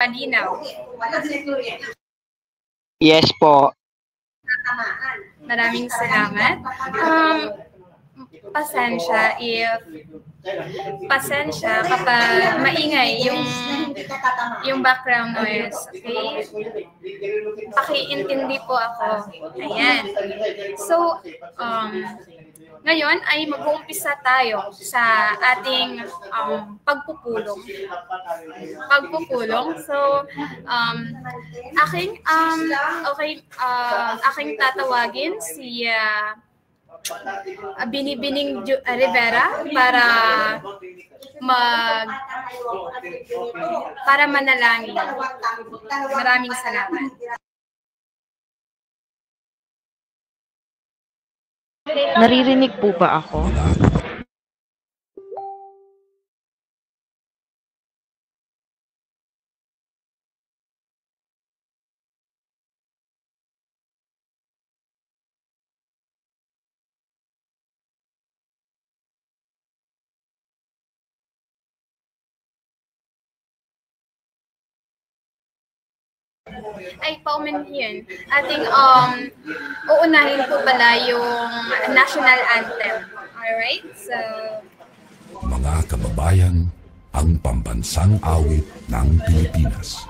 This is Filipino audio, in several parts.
malinaw? Yes po. Maraming salamat. Pasensya kapag maingay yung background noise, okay? Pakiintindi po ako. Ayan. So, ngayon ay mag-uumpisa tayo sa ating pagpupulong. So, aking tatawagin si Binibining Rivera para manalangin. Maraming salamat. Naririnig po ba ako? Ay, paumanhin. Uunahin po pala yung national anthem. Alright? So, mga kababayan, ang pambansang awit ng Pilipinas.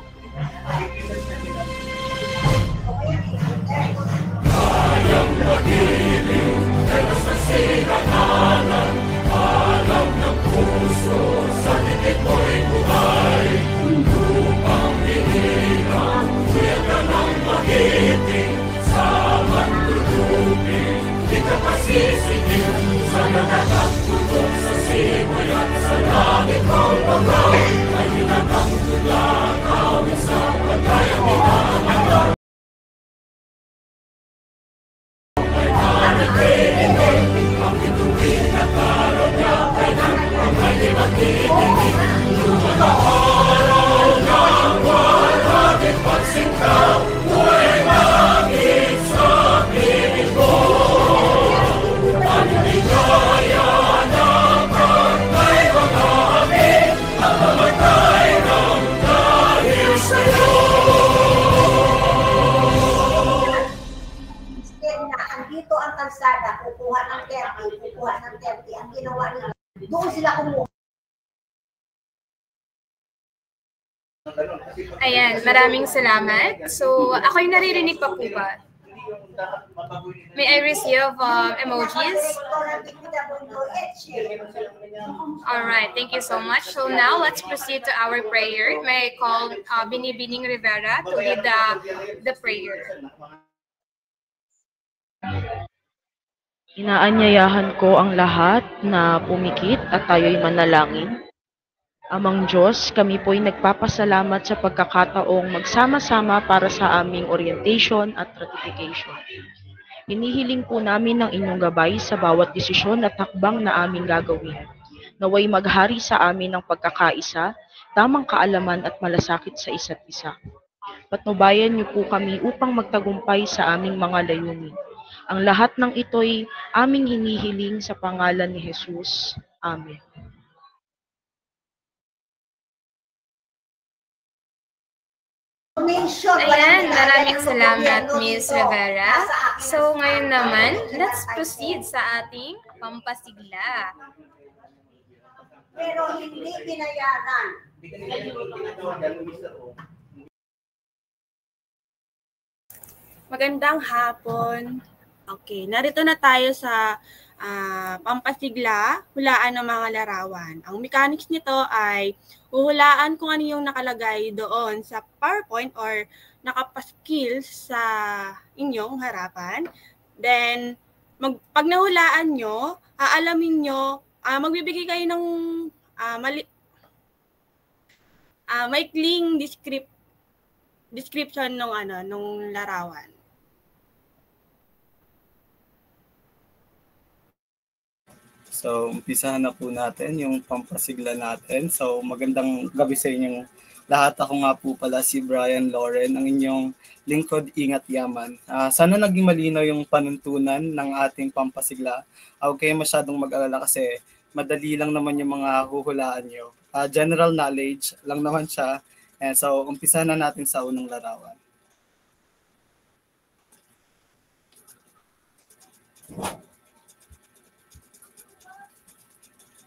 Hayang magiliw, telos na sinakalan, alam ng puso, sa titik mo'y buhay. Lupang hinilang, kuya ka ng magiting, sa mandulupin, di ka pasisikin, sa nanagang tutok sa simoy at sa langit mong pagaw, ay hinatang tulak, awit sa pagkayang hinahanggang. Dito ang kalsada, kukuha ng 30, ang ginawa nila, doon sila kumuha. ayan, maraming salamat. So, ako'y naririnig pa po ba? May I receive emojis? Alright, thank you so much. So now, let's proceed to our prayer. May I call Binibining Rivera to lead the prayer. Inaanyayahan ko ang lahat na pumikit at tayo'y manalangin. Amang Diyos, kami po'y nagpapasalamat sa pagkakataong magsama-sama para sa aming orientation at ratification. Hinihiling po namin ang inyong gabay sa bawat desisyon at hakbang na aming gagawin. Naway maghari sa amin ang pagkakaisa, tamang kaalaman at malasakit sa isa't isa. Patnubayan niyo po kami upang magtagumpay sa aming mga layunin. Ang lahat ng ito'y aming hinihiling sa pangalan ni Jesus. Amen. Ayan, maraming salamat, Ms. Rivera. So ngayon naman, let's proceed sa ating pampasigla. Pero hindi binayaran. Magandang hapon. Okay, narito na tayo sa pampasigla, hulaan ng mga larawan. Ang mechanics nito ay huhulaan kung ano yung nakalagay doon sa PowerPoint or nakapaskil sa inyong harapan. Then, pag nahulaan nyo, aalamin nyo, magbibigay kayo ng maikling description nung larawan. So, umpisahan na po natin yung pampasigla natin. So, magandang gabi sa inyong lahat. Ako nga po pala si Brian Loren, ang inyong lingkod Ingat Yaman. Sana naging malinaw yung panuntunan ng ating pampasigla. Huwag kayo masyadong mag-alala kasi madali lang naman yung mga huhulaan nyo. General knowledge lang naman siya. And so, umpisa na natin sa unang larawan.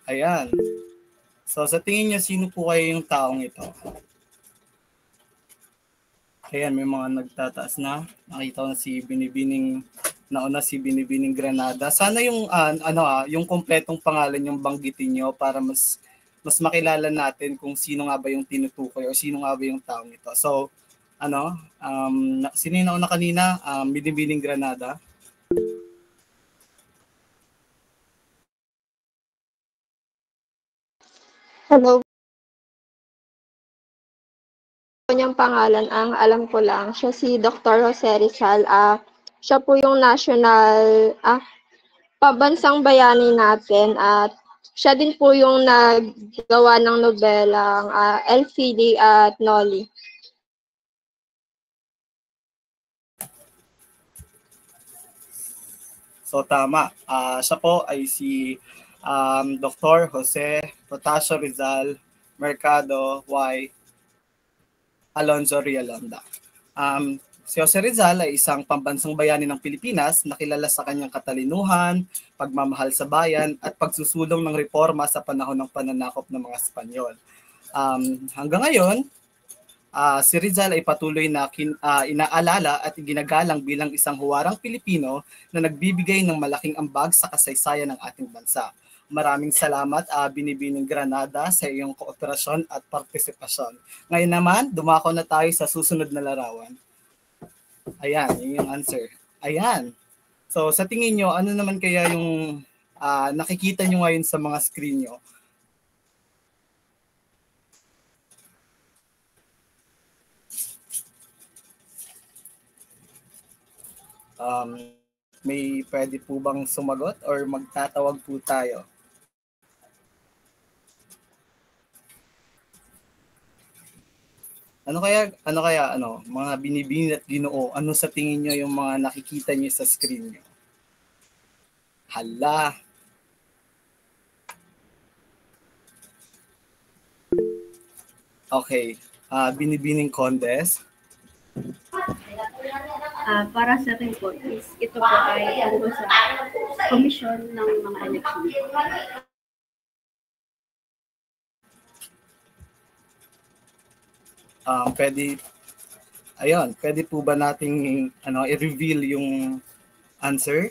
Ayan. So, sa tingin niyo, sino po kayo yung taong ito? Ayan, may mga nagtataas na. Nakita ko na si Binibining, nauna si Binibining Granada. Sana yung, yung kompletong pangalan yung banggitin nyo para mas makilala natin kung sino nga ba yung tinutukoy o sino nga ba yung taong ito. So, sino yung nauna kanina? Binibining Granada. Hello. Kanyang pangalan, ang alam ko lang, siya si Dr. Jose Rizal. Siya po yung national pabansang bayani natin at siya din po yung naggawa ng nobelang LCD at Noli. So tama. Siya po ay si Dr. Jose Protasio Rizal Mercado Y. Alonzo Rialonda. Si Jose Rizal ay isang pambansang bayani ng Pilipinas na kilala sa kanyang katalinuhan, pagmamahal sa bayan at pagsusulong ng reforma sa panahon ng pananakop ng mga Espanyol. Hanggang ngayon, si Rizal ay patuloy na inaalala at ginagalang bilang isang huwarang Pilipino na nagbibigay ng malaking ambag sa kasaysayan ng ating bansa. Maraming salamat, Binibining Granada, sa iyong kooperasyon at partisipasyon. Ngayon naman, dumako na tayo sa susunod na larawan. Ayan, yun yung answer. Ayan. So, sa tingin nyo, ano naman kaya yung nakikita nyo ngayon sa mga screen nyo? May pwede po bang sumagot or magtatawag po tayo? Ano kaya mga Binibini at Ginoo, ano sa tingin nyo yung mga nakikita nyo sa screen nyo? Hala. Okay. Binibining Condes. Para sa akin po, ito po ay tungkol sa komisyon ng mga election. Pwede po ba nating i-reveal yung answer?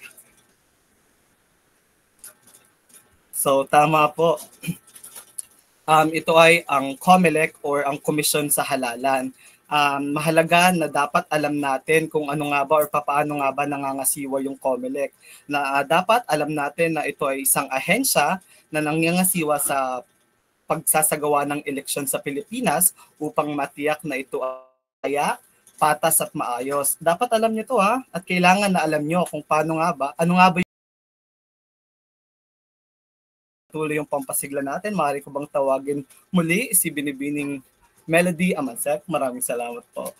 So tama po. Ito ay ang COMELEC or ang Komisyon sa Halalan. Mahalaga na dapat alam natin kung ano nga ba or paano nga ba nangangasiwa yung COMELEC. Na dapat alam natin na ito ay isang ahensya na nangangasiwa sa pagsasagawa ng eleksyon sa Pilipinas upang matiyak na ito ay patas at maayos. Dapat alam niyo to at kailangan na alam niyo kung ano nga ba yung tuloy yung pampasigla natin. Maaari ko bang tawagin muli si Binibining Melody Amansek? Maraming salamat po.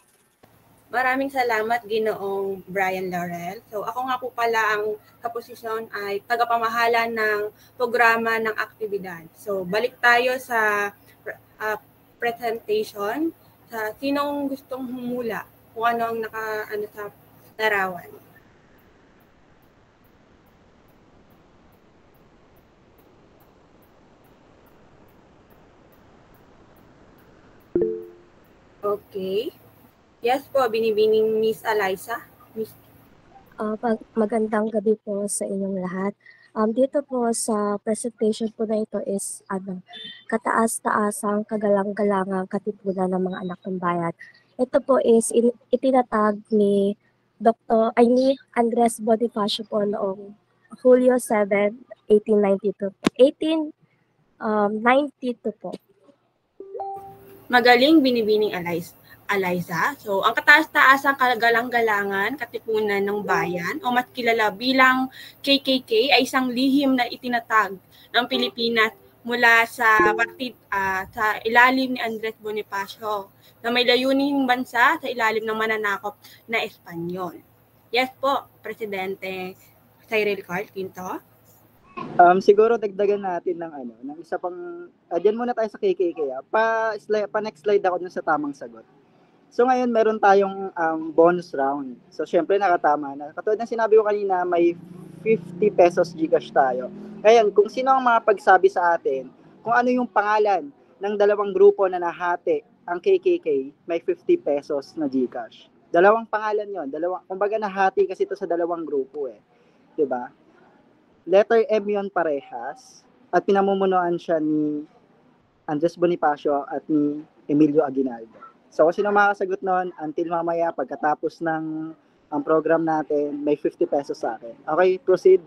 Maraming salamat, Ginoong Brian Laurel. So ako nga po pala ang kaposisyon ay tagapamahala ng programa ng aktibidad. So balik tayo sa presentation. Sa sinong gustong humula kung ano ang sa larawan. Okay. Yes po, Binibining Miss Eliza. Magandang gabi po sa inyong lahat. Dito po sa presentation po na ito is kataas-taasang kagalang-galangang katipunan ng mga anak ng bayan. Ito po is itinatag ni Andres Bonifacio po noong Hulyo 7, 1892 po. Magaling, Binibining Eliza. So, ang kataas-taasang kagalang-galangan, katipunan ng bayan, o mas kilala bilang KKK, ay isang lihim na itinatag ng Pilipinas mula sa sa ilalim ni Andres Bonifacio na may layuning bansa sa ilalim ng mananakop na Espanyol. Yes po, Presidente Cyril Carl Quinto. Siguro dagdagan natin ng ng isa pang diyan muna tayo sa KKK. Pa next slide ako dun sa tamang sagot. So ngayon meron tayong bonus round. So syempre nakatama na. Katulad ng sinabi ko kanina, may 50 pesos GCash tayo. Ngayon, kung sino ang makapagsabi sa atin kung ano yung pangalan ng dalawang grupo na nahati ang KKK, may 50 pesos na GCash. Dalawang pangalan 'yon, kumbaga nahati kasi ito sa dalawang grupo 'di ba? Letter M 'yon parehas at pinamumunuan siya ni Andres Bonifacio at ni Emilio Aguinaldo. So kung sino makakasagot noon until mamaya pagkatapos ng ang program natin, may 50 pesos sa akin. Okay, proceed.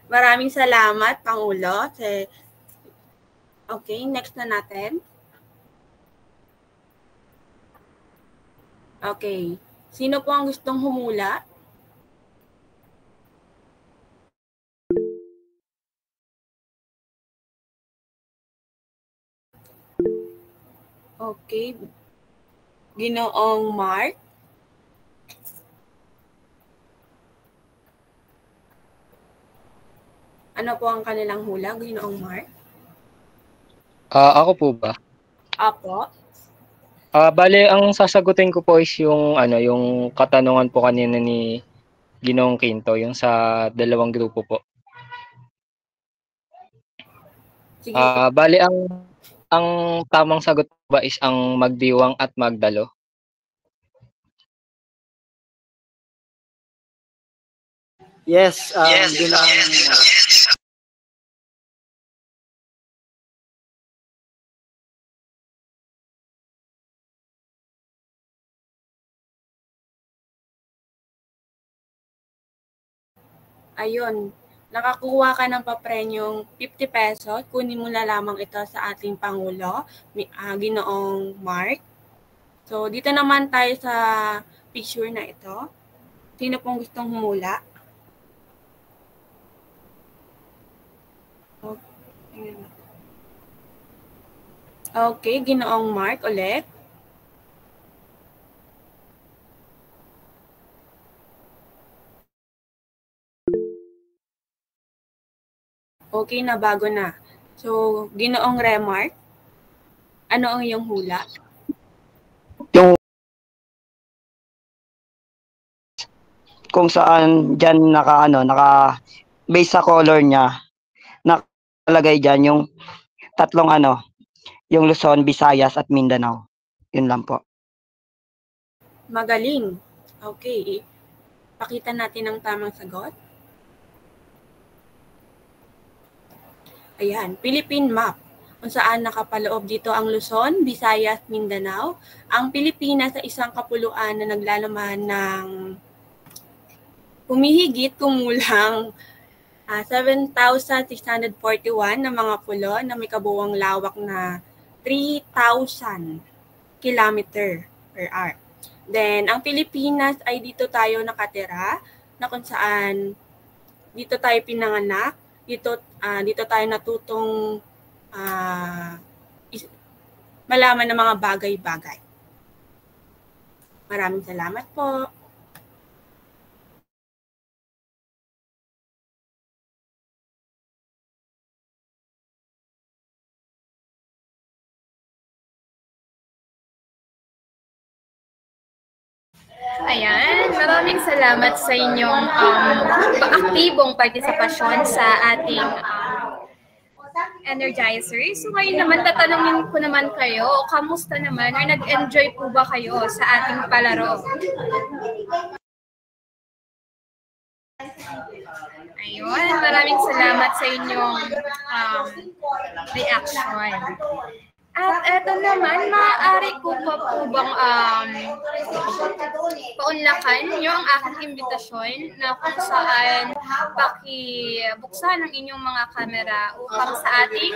Maraming salamat, Pangulo. Okay, next na natin. Okay. Sino po ang gustong humula? Okay. Ginoong Mark? Ano po ang kanilang hula, Ginoong Mark? Ako po ba? Apo. Bale, ang sasagutin ko po is yung katanungan po kanina ni Ginoong Quinto, yung sa dalawang grupo po. Sige. Bale, ang tamang sagot ba is ang magdiwang at magdalo? Yes, Ginoong Ayun, nakakuha ka ng paprenyong 50 pesos. Kunin mo na lamang ito sa ating Pangulo, Ginoong Mark. So, dito naman tayo sa picture na ito. Sino pong gustong humula? Okay, Ginoong Mark ulit. Okay, nabago na. So, Ginoong Remark, ano ang iyong hula? Yung kung saan diyan naka base sa color niya, nakalagay diyan yung tatlong yung Luzon, Visayas at Mindanao. Yun lang po. Magaling. Okay. Pakita natin ang tamang sagot. Ayan, Philippine map, kung saan nakapaloob dito ang Luzon, Visayas, Mindanao. Ang Pilipinas ay isang kapuluan na naglalaman ng kumulang 7,641 na mga pulo na may kabuuang lawak na 3,000 kilometer per hour. Then, ang Pilipinas ay dito tayo nakatira, na kung saan dito tayo pinanganak, dito tayo natutong malaman ng mga bagay-bagay. Maraming salamat po. Ayan, maraming salamat sa inyong aktibong partisipasyon sa ating Energizer. So ngayon naman, tatanungin ko naman kayo, kamusta naman or nag-enjoy po ba kayo sa ating palaro? Ayun, maraming salamat sa inyong reaction. At eto naman, maaari ko pa po bang paunlakan nyo ang aking imbitasyon na kung saan pakibuksan ang inyong mga kamera upang sa ating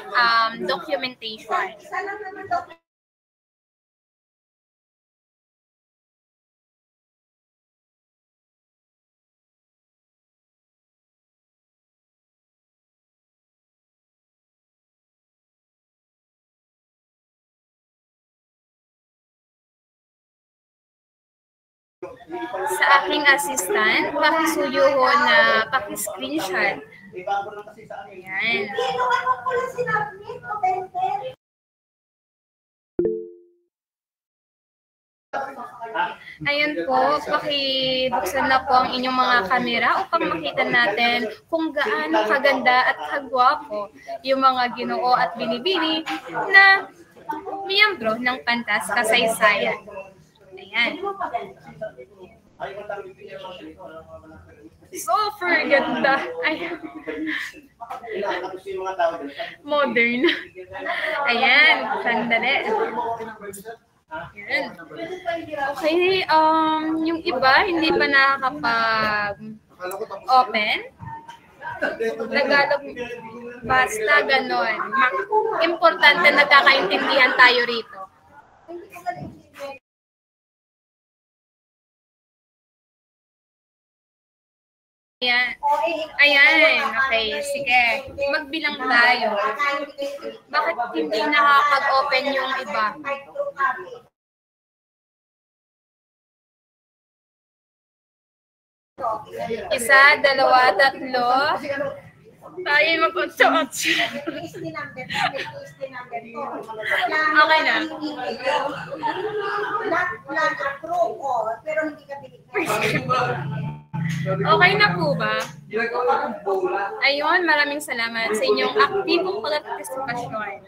documentation. sa aking assistant, pakisuyo ho na pakiscreenshot. Ayan. Ayan po, pakibuksan na po ang inyong mga kamera upang makita natin kung gaano kaganda at kagwapo yung mga Ginoo at binibini na miyembro ng Pantas Kasaysayan. Ayan. Super ganda. Ay. Modern. Ayan, sandali. Ayan. Okay, yung iba hindi pa nakakapag-open. Tagalog, basta ganon. Importante nagkakaintindihan tayo rito. Ayan. Ayan. Okay, sige. Magbilang tayo. Bakit hindi nakakapag-open yung iba? Isa, dalawa, tatlo. Tayo mag-otso-otso. Okay na. Okay na po ba? Ayun, maraming salamat sa inyong aktibong partisipasyon.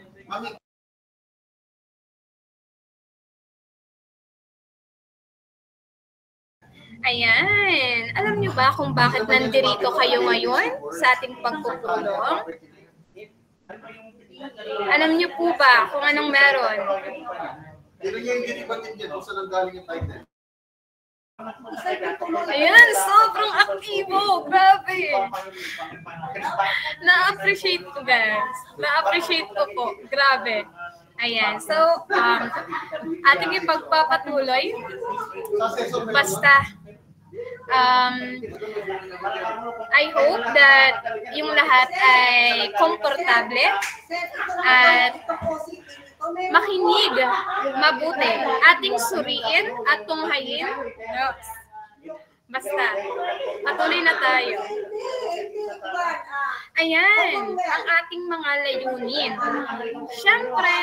Ayan. Alam niyo ba kung bakit nandirito kayo ngayon sa ating pagpupulong? Alam niyo po ba kung anong meron? Ayan, sobrang aktibo. Grabe. Na-appreciate ko, guys. Na-appreciate ko po. Grabe. Ayan. So, ating ipagpapatuloy. Basta, I hope that yung lahat ay komportable at makinig mabuti. Ating suriin at tunghayin. Basta, patuloy na tayo. Ayan, ang ating mga layunin. Siyempre,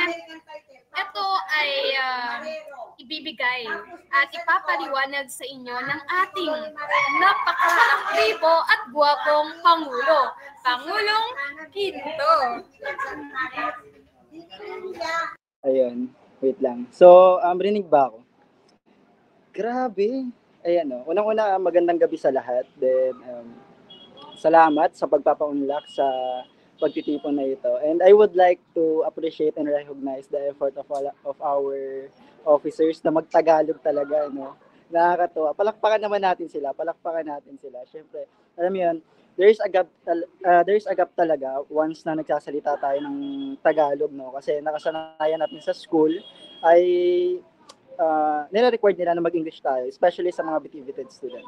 ito ay ibibigay at ipapaliwanag sa inyo ng ating napaka-aktibo at guwapong Pangulo, Pangulong Quinto. Ayun, wait lang. So, rinig ba ako? Grabe. Ayan o. Unang-una, magandang gabi sa lahat. Then, salamat sa pagpapaunlak sa pagtitipon na ito. And I would like to appreciate and recognize the effort of our officers na magtagalog talaga, no? Nakakatuwa. Palakpakan naman natin sila. Siyempre, alam mo yun, there's a gap talaga once na nagsasalita tayo ng Tagalog, no? Kasi nakasanayan natin sa school ay nire-required nila na mag-English tayo, especially sa mga BTVted student.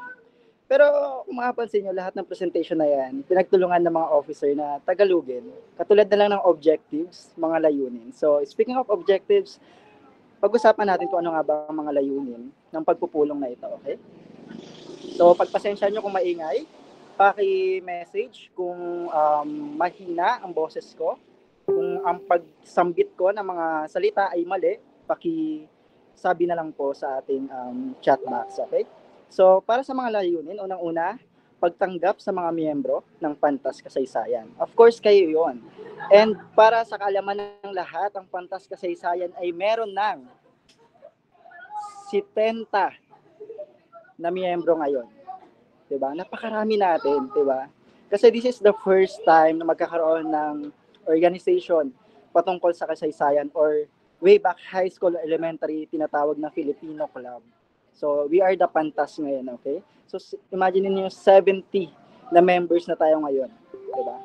Pero kung makapansin nyo, lahat ng presentation na yan, pinagtulungan ng mga officer na Tagalogin, katulad na lang ng objectives, mga layunin. So, speaking of objectives, pag-usapan natin kung ano nga ba ang mga layunin ng pagpupulong na ito, okay? So, pagpasensya nyo kung maingay, paki-message kung mahina ang boses ko, kung ang pagsambit ko ng mga salita ay mali, paki-sabi na lang po sa ating chat box, okay? So, para sa mga layunin, unang-una, pagtanggap sa mga miyembro ng Pantas Kasaysayan. Of course, kayo yon. And para sa kaalaman ng lahat, ang Pantas Kasaysayan ay meron ng 70 na miyembro ngayon. Diba? Napakarami natin, diba? Kasi this is the first time na magkakaroon ng organization patungkol sa kasaysayan or way back high school or elementary, tinatawag na Filipino Club. So, we are the Pantas ngayon, okay? So, imagine niyo 70 na members na tayo ngayon. Diba?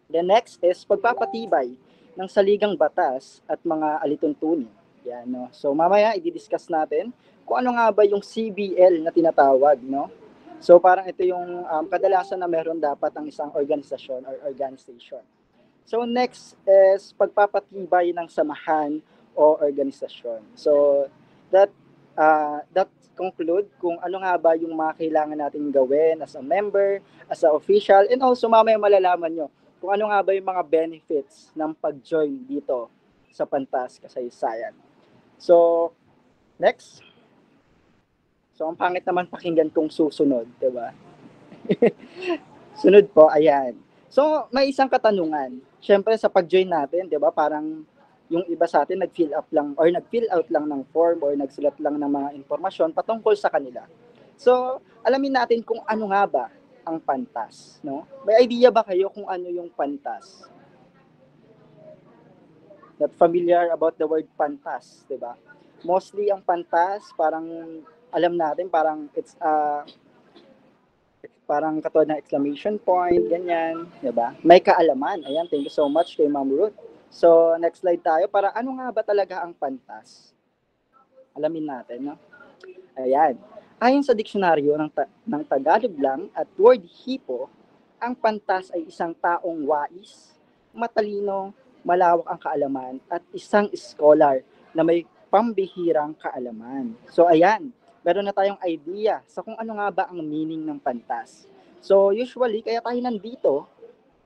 The next is pagpapatibay ng saligang batas at mga alituntunin. Yan, no? So, mamaya, i-discuss natin kung ano nga ba yung CBL na tinatawag, no? So, parang ito yung kadalasan na meron dapat ang isang organisasyon or organization. So, next is pagpapatibay ng samahan o organisasyon. So, that that conclude kung ano nga ba yung mga kailangan natin gawin as a member, as a official, and also mamaya malalaman nyo kung ano nga ba yung mga benefits ng pag-join dito sa Pantas Kasaysayan. So, next. So, ang pangit naman pakinggan kung susunod, di ba? Sunod po, ayan. So, may isang katanungan. Siyempre, sa pag-join natin, di ba, parang yung iba sa atin nag-fill up lang or nag-fill out lang ng form or nagsulat lang ng mga impormasyon patungkol sa kanila. So, alamin natin kung ano nga ba ang Pantas, no? May idea ba kayo kung ano yung Pantas? Not familiar about the word Pantas, di ba? Mostly ang Pantas, parang alam natin, parang it's parang katulad ng exclamation point, ganyan, di ba? May kaalaman. Ayan, thank you so much kay Ma'am Ruth. So, next slide tayo. Para ano nga ba talaga ang Pantas? Alamin natin, no? Ayan. Ayon sa diksyonaryo ng Tagalog lang at word hipo, ang Pantas ay isang taong wais, matalino, malawak ang kaalaman, at isang scholar na may pambihirang kaalaman. So, ayan. Meron na tayong idea sa kung ano nga ba ang meaning ng Pantas. So, usually, kaya tayo nandito,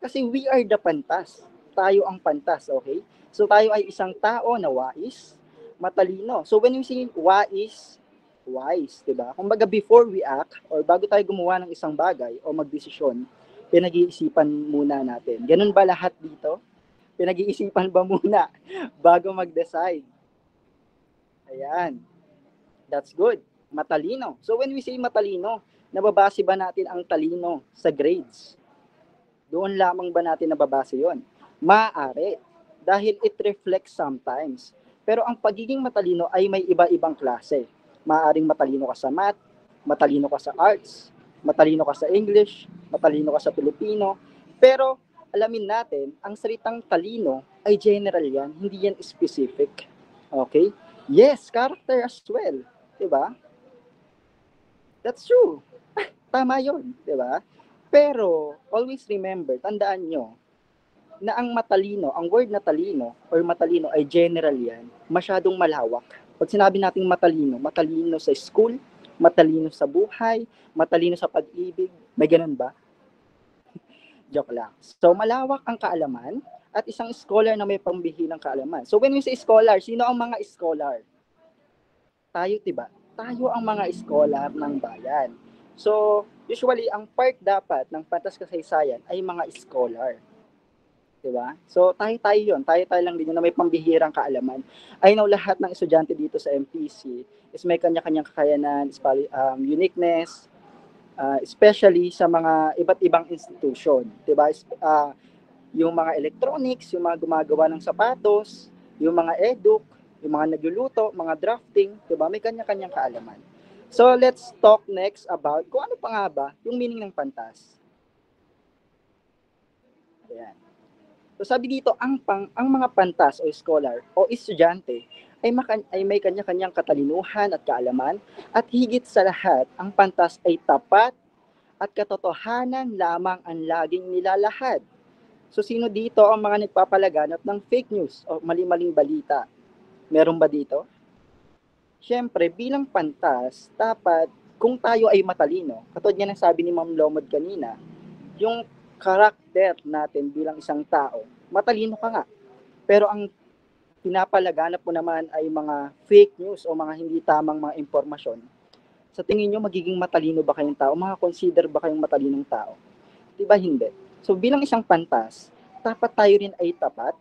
kasi we are the Pantas. Tayo ang Pantas, okay? So, tayo ay isang tao na wais, matalino. So, when we say wais, wise, diba? Kumbaga, before we act, or bago tayo gumawa ng isang bagay o magdesisyon, pinag-iisipan muna natin. Ganun ba lahat dito? Pinag-iisipan ba muna bago mag-decide? Ayan. That's good. Matalino. So, when we say matalino, nababase ba natin ang talino sa grades? Doon lamang ba natin nababase yon? Maaari. Dahil it reflects sometimes. Pero ang pagiging matalino ay may iba-ibang klase. Maaaring matalino ka sa math, matalino ka sa arts, matalino ka sa English, matalino ka sa Pilipino. Pero alamin natin, ang salitang talino ay general yan, hindi yan specific. Okay? Yes, character as well. Diba? That's true. Tama yun. Diba? Pero, always remember, tandaan nyo, na ang matalino, ang word na talino or matalino ay general yan, masyadong malawak. Pag sinabi nating matalino, matalino sa school, matalino sa buhay, matalino sa pag-ibig, may ganun ba? Joke lang. So, malawak ang kaalaman at isang scholar na may pambihirang kaalaman. So, when we say scholar, sino ang mga scholar? Tayo, diba? Tayo ang mga scholar ng bayan. So, usually, ang part dapat ng Pantas Kasaysayan ay mga scholar. Diba? So, tayo yun. Tayo lang din yun na may pambihirang kaalaman. I know lahat ng estudyante dito sa MPC is may kanya-kanyang kakayanan, uniqueness, especially sa mga iba't ibang institution. Diba? Yung mga electronics, yung mga gumagawa ng sapatos, yung mga eduk, yung mga nagluluto, mga drafting, diba? May kanya-kanyang kaalaman. So, let's talk next about kung ano pa nga ba yung meaning ng Pantas. Ayan. So sabi dito, ang mga Pantas o scholar o estudyante ay may kanya-kanyang katalinuhan at kaalaman at higit sa lahat, ang Pantas ay tapat at katotohanan lamang ang laging nilalahad. So sino dito ang mga nagpapalaganap ng fake news o mali-maling balita? Meron ba dito? Siyempre, bilang Pantas, dapat kung tayo ay matalino, katulad nga ng sabi ni Ma'am Lomod kanina, yung karakter natin bilang isang tao, matalino ka nga. Pero ang pinapalaganap mo naman ay mga fake news o mga hindi tamang mga impormasyon. Sa tingin nyo, magiging matalino ba kayong tao? Consider ba kayong matalinong tao? Diba hindi? So bilang isang Pantas, dapat tayo rin ay tapat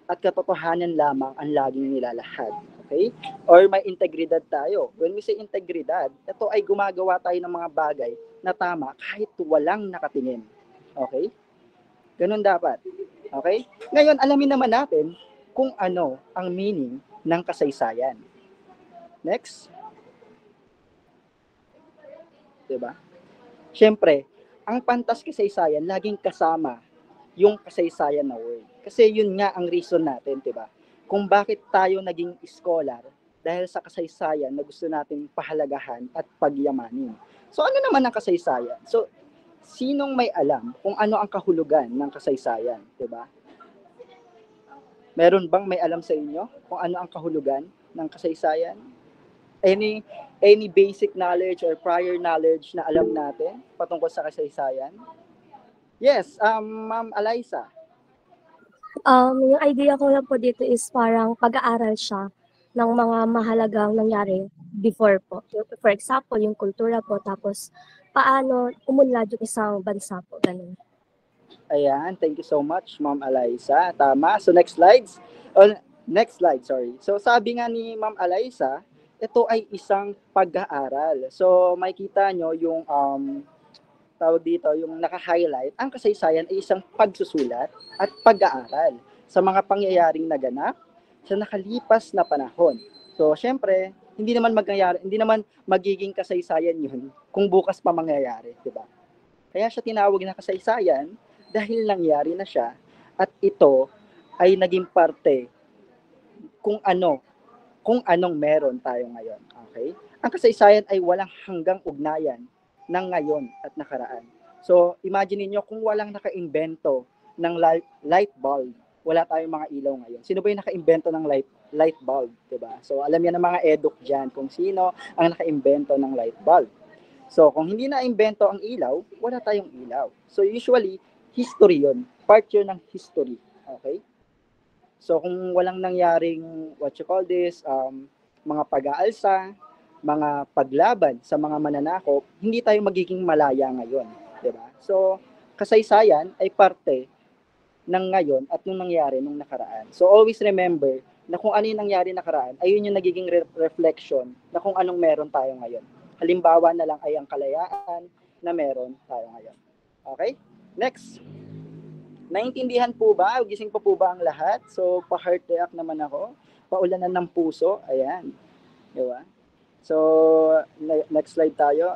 at katotohanan lamang ang laging nilalahad. Okay? Or may integridad tayo. When we say integridad, ito ay gumagawa tayo ng mga bagay na tama kahit walang nakatingin. Okay? Ganun dapat. Okay? Ngayon, alamin naman natin kung ano ang meaning ng kasaysayan. Next. Diba? Siyempre, ang Pantas Kasaysayan laging kasama yung kasaysayan na word. Kasi yun nga ang reason natin, diba? Kung bakit tayo naging scholar dahil sa kasaysayan na gusto natin pahalagahan at pagyamanin. So ano naman ang kasaysayan? So sinong may alam kung ano ang kahulugan ng kasaysayan, 'di ba? Meron bang may alam sa inyo kung ano ang kahulugan ng kasaysayan? Any basic knowledge or prior knowledge na alam natin patungkol sa kasaysayan? Yes, Ma'am Eliza. Yung idea ko lang po dito is parang pag-aaral siya ng mga mahalagang nangyari before po. For example, yung kultura po, tapos paano umunlad yung isang bansa po, ganun. Ayan, thank you so much, Ma'am Eliza. Tama. So next slide, sorry. So sabi nga ni Ma'am Eliza, ito ay isang pag-aaral. So makikita nyo yung tawag dito, yung naka-highlight, ang kasaysayan ay isang pagsusulat at pag-aaral sa mga pangyayaring naganap sa nakalipas na panahon. So syempre, hindi naman magiging kasaysayan yun kung bukas pa mangyayari, di ba? Kaya siya tinawag na kasaysayan dahil nangyari na siya at ito ay naging parte kung anong meron tayo ngayon. Okay? Ang kasaysayan ay walang hanggang ugnayan ng ngayon at nakaraan. So, imagine niyo kung walang naka-imbento ng light bulb, wala tayong mga ilaw ngayon. Sino ba yung naka-imbento ng light bulb, 'di ba? So, alam yan ng mga eduk diyan kung sino ang naka-imbento ng light bulb. So, kung hindi na-imbento ang ilaw, wala tayong ilaw. So, usually history 'yon. Part 'yon ng history. Okay? So kung walang nangyaring mga pag-aalsa, mga paglaban sa mga mananakop, hindi tayo magiging malaya ngayon, 'di ba? So kasaysayan ay parte ng ngayon at nung nangyari nung nakaraan. So always remember na kung ano yung nangyari nakaraan, ayun yung nagiging reflection na kung anong meron tayo ngayon. Halimbawa na lang ay ang kalayaan na meron tayo ngayon. Okay? Next. Naintindihan po ba? Gising pa po ba ang lahat? So, pa-heart react naman ako. Paulanan ng puso. Ayan. Diba? So, next slide tayo.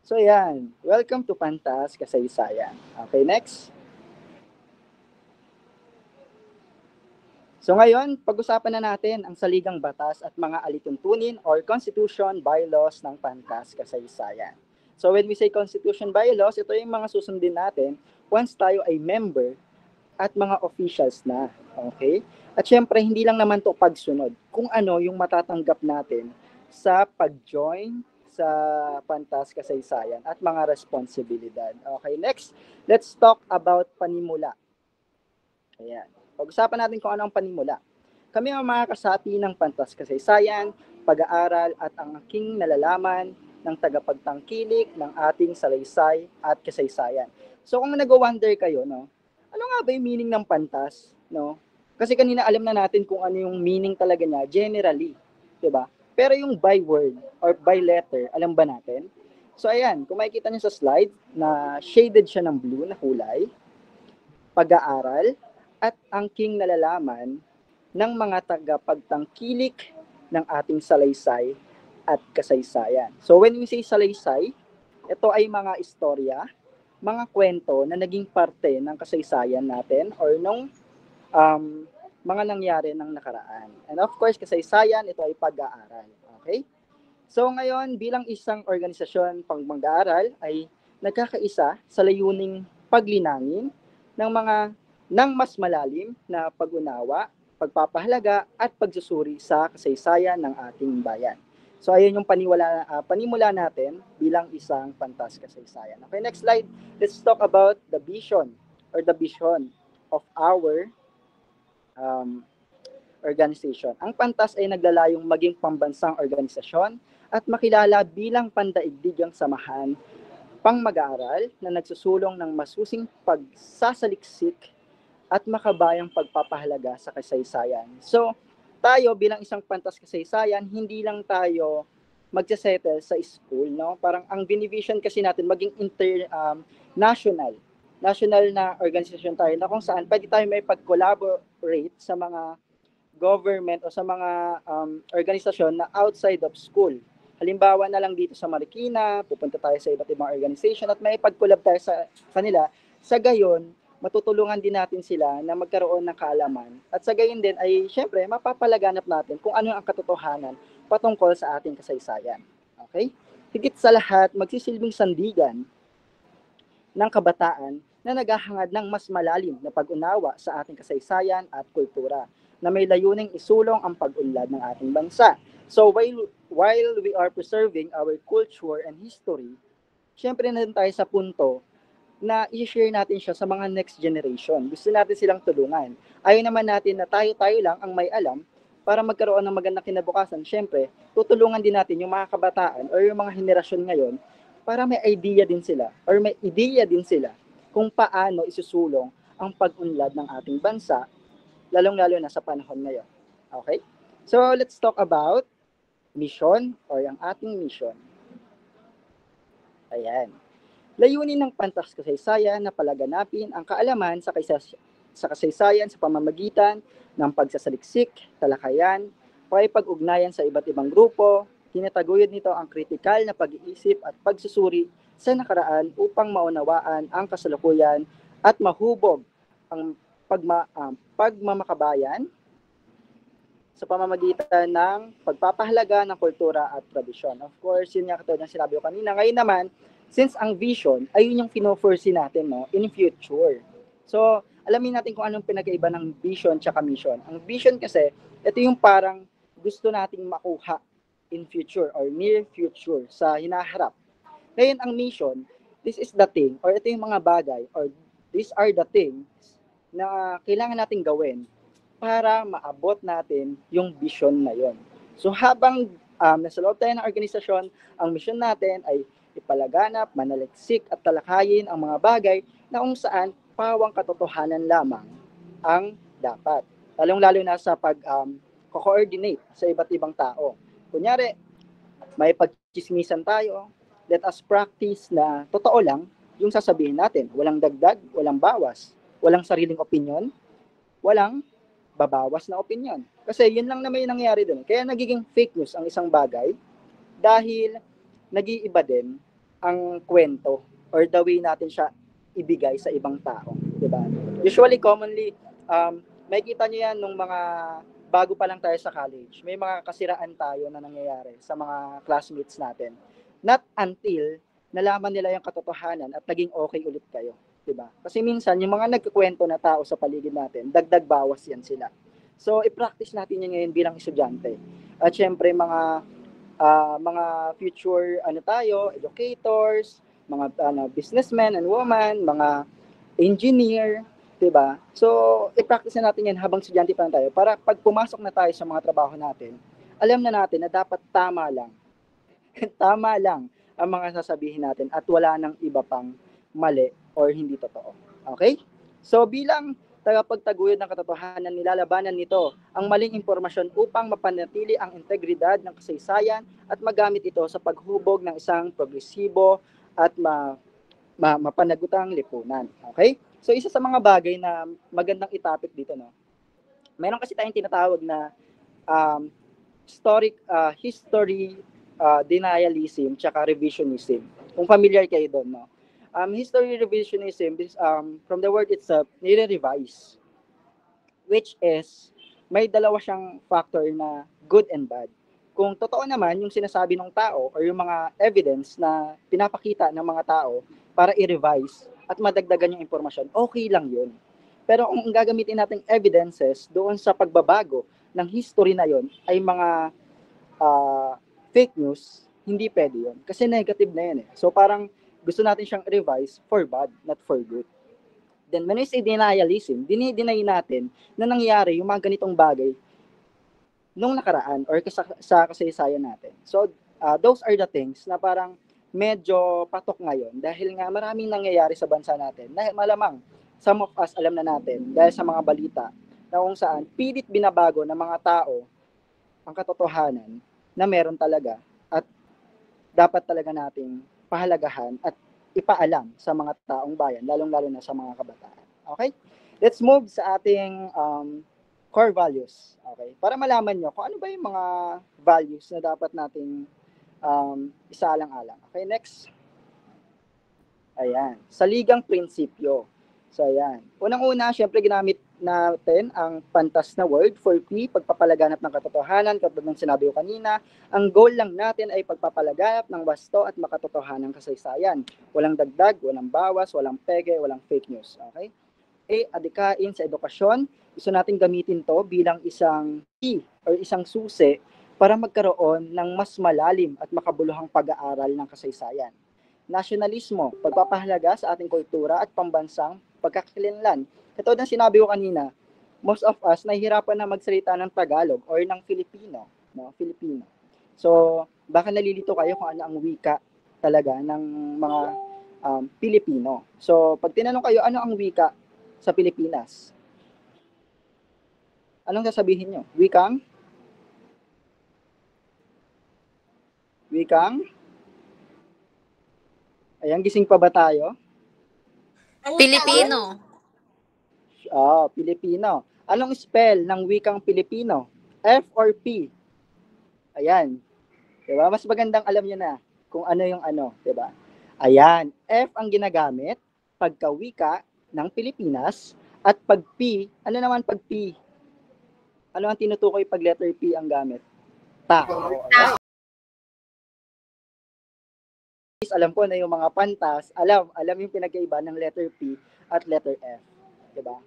So, ayan. Welcome to Pantas Kasaysayan. Okay, next. So, ngayon, pag-usapan na natin ang saligang batas at mga alituntunin or constitution bylaws ng Pantas Kasaysayan. So when we say constitution bylaws, ito yung mga susundin natin once tayo ay member at mga officials na. Okay? At syempre, hindi lang naman to pagsunod. Kung ano yung matatanggap natin sa pag-join sa Pantas Kasaysayan at mga responsibilidad. Okay, next, let's talk about panimula. Ayan. Pag-usapan natin kung ano ang panimula. Kami ang mga kasapi ng Pantas Kasaysayan, pag-aaral at ang aking nalalaman ng tagapagtangkilik ng ating salaysay at kasaysayan. So kung nag-wonder kayo, no, ano nga ba yung meaning ng pantas? No? Kasi kanina alam na natin kung ano yung meaning talaga niya, generally. Diba? Pero yung by word or by letter, alam ba natin? So ayan, kung makikita niyo sa slide, na shaded siya ng blue na kulay, pag-aaral at angking nalalaman ng mga tagapagtangkilik ng ating salaysay at kasaysayan. So when we say salaysay, ito ay mga istorya, mga kwento na naging parte ng kasaysayan natin or nung mga nangyari ng nakaraan. And of course, kasaysayan, ito ay pag-aaral. Okay? So ngayon, bilang isang organisasyon pang mag-aaral ay nagkakaisa sa layuning paglinangin ng mas malalim na pag-unawa, pagpapahalaga at pagsusuri sa kasaysayan ng ating bayan. So ayun yung panimula natin bilang isang Pantas Kasaysayan. Okay, next slide. Let's talk about the vision of our organization. Ang Pantas ay naglalayong maging pambansang organisasyon at makilala bilang pandaigdigang samahan pang mag-aaral na nagsusulong ng masusing pagsasaliksik at makabayang pagpapahalaga sa kasaysayan. So, tayo bilang isang Pantas Kasaysayan, hindi lang tayo magsasettle sa school, no? Parang ang binivision kasi natin maging national na organisasyon tayo na kung saan pwede tayo may pag-collaborate sa mga government o sa mga organisasyon na outside of school. Halimbawa na lang dito sa Marikina, pupunta tayo sa iba't ibang organization at may pag-collab tayo sa kanila. Sa gayon, matutulungan din natin sila na magkaroon ng kaalaman. At sa gayon din ay syempre mapapalaganap natin kung ano ang katotohanan patungkol sa ating kasaysayan. Okay? Higit sa lahat, magsisilbing sandigan ng kabataan na naghahangad ng mas malalim na pag-unawa sa ating kasaysayan at kultura. na may layuning isulong ang pag-unlad ng ating bansa. So while we are preserving our culture and history, syempre na tayo sa punto na i-share natin siya sa mga next generation. Gusto natin silang tulungan. Ayaw naman natin na tayo lang ang may alam para magkaroon ng magandang kinabukasan. Syempre, tutulungan din natin yung mga kabataan o yung mga henerasyon ngayon para may idea din sila or may ideya din sila kung paano isusulong ang pag-unlad ng ating bansa, lalong-lalo na sa panahon ngayon. Okay? So, let's talk about mission or ang ating mission. Ayan. Layunin ng Pantas Kasaysayan na palaganapin ang kaalaman sa kasaysayan sa pamamagitan ng pagsasaliksik, talakayan, pakipag-ugnayan sa iba't ibang grupo. Tinataguyod nito ang kritikal na pag-iisip at pagsusuri sa nakaraan upang maunawaan ang kasalukuyan at mahubog ang pagmamakabayan sa pamamagitan ng pagpapahalaga ng kultura at tradisyon. Of course, yun nga katulad ng sinabi ko kanina. Ngayon naman, since ang vision ay yun yung pino-foresee natin in future. So, alamin natin kung anong pinag-iba ng vision tsaka mission. Ang vision kasi, ito yung parang gusto nating makuha in future or near future sa hinaharap. Ngayon, ang mission, this is the thing or ito yung mga bagay or these are the things na kailangan nating gawin para maabot natin yung vision na yon. So, habang nasa loob tayo ng organisasyon, ang mission natin ay ipalaganap, manaliksik at talakayin ang mga bagay na kung saan pawang katotohanan lamang ang dapat. Lalong-lalo na sa pag-coordinate sa iba't ibang tao. Kunyari, may pagchismisan tayo, let us practice na totoo lang yung sasabihin natin. Walang dagdag, walang bawas, walang sariling opinion, walang babawas na opinion. Kasi yun lang naman yung nangyayari doon. Kaya nagiging fake news ang isang bagay dahil nag-iiba din ang kwento or the way natin siya ibigay sa ibang tao, diba? Usually, commonly, makikita nyo yan nung mga bago pa lang tayo sa college. May mga kasiraan tayo na nangyayari sa mga classmates natin. Not until nalaman nila yung katotohanan at naging okay ulit kayo, diba? Kasi minsan, yung mga nagkukwento na tao sa paligid natin, dagdag bawas yan sila. So, i-practice natin yan ngayon bilang estudyante. At syempre, mga future educators, mga businessmen and women, mga engineer, 'di ba? So, i-practice na natin 'yan habang estudyante pa lang tayo para pag pumasok na tayo sa mga trabaho natin, alam na natin na dapat tama lang. Tama lang ang mga sasabihin natin at wala nang iba pang mali or hindi totoo. Okay? So, bilang tagapagtaguyod ng katotohanan, nilalabanan nito ang maling impormasyon upang mapanatili ang integridad ng kasaysayan at magamit ito sa paghubog ng isang progresibo at mapanagutang lipunan. Okay? So, isa sa mga bagay na magandang itapik dito, meron kasi tayong tinatawag na history denialism tsaka revisionism. Kung familiar kayo doon, history revisionism is from the word itself, nire-revise, which is may dalawa siyang factor na good and bad. Kung totoo naman yung sinasabi ng tao or yung mga evidence na pinapakita ng mga tao para i-revise at madagdagan yung impormasyon, okay lang yun. Pero kung gagamitin natin evidences doon sa pagbabago ng history na yon ay mga fake news, hindi pwede yun. Kasi negative na yun . So parang gusto natin siyang revise for bad, not for good. Then when we say denialism, dinideny natin na nangyari yung mga ganitong bagay nung nakaraan or sa kasaysayan natin. So those are the things na parang medyo patok ngayon dahil nga maraming nangyayari sa bansa natin. Na malamang some of us alam na natin dahil sa mga balita na kung saan pilit binabago ng mga tao ang katotohanan na meron talaga at dapat talaga nating pahalagahan at ipaalam sa mga taong bayan, lalong-lalo na sa mga kabataan. Okay? Let's move sa ating core values. Okay? Para malaman nyo kung ano ba yung mga values na dapat nating isaalang-alang. Okay, next. Ayan. Saligang prinsipyo. So, ayan. Unang-una, syempre ginamit natin ang pantas na word for P, pagpapalaganap ng katotohanan, katulad ng sinabi ko kanina. Ang goal lang natin ay pagpapalaganap ng wasto at makatotohanan kasaysayan. Walang dagdag, walang bawas, walang pege, walang fake news. Okay? adikain sa edukasyon. Gusto natin gamitin to bilang isang key or isang susi para magkaroon ng mas malalim at makabuluhang pag-aaral ng kasaysayan. Nasyonalismo, pagpapahalaga sa ating kultura at pambansang pagkakakilanlan. Katulad ng sinabi ko kanina, most of us nahihirapan na magsalita ng Tagalog or ng Filipino, no? Filipino. So, baka nalilito kayo kung ano ang wika talaga ng mga Pilipino. So, pag tinanong kayo, ano ang wika sa Pilipinas? Anong sasabihin nyo? Wikang? Ayan, gising pa ba tayo? Pilipino. Pilipino. Anong spell ng wikang Pilipino? F or P? Ayan. Diba? Mas magandang alam nyo na kung ano yung ano. Diba? Ayan. F ang ginagamit pagka wika ng Pilipinas at pag P, ano naman pag P? Ano ang tinutukoy pag letter P ang gamit? Tao. Alam ko na yung mga pantas, alam yung pinagkaiba ng letter P at letter F. Diba?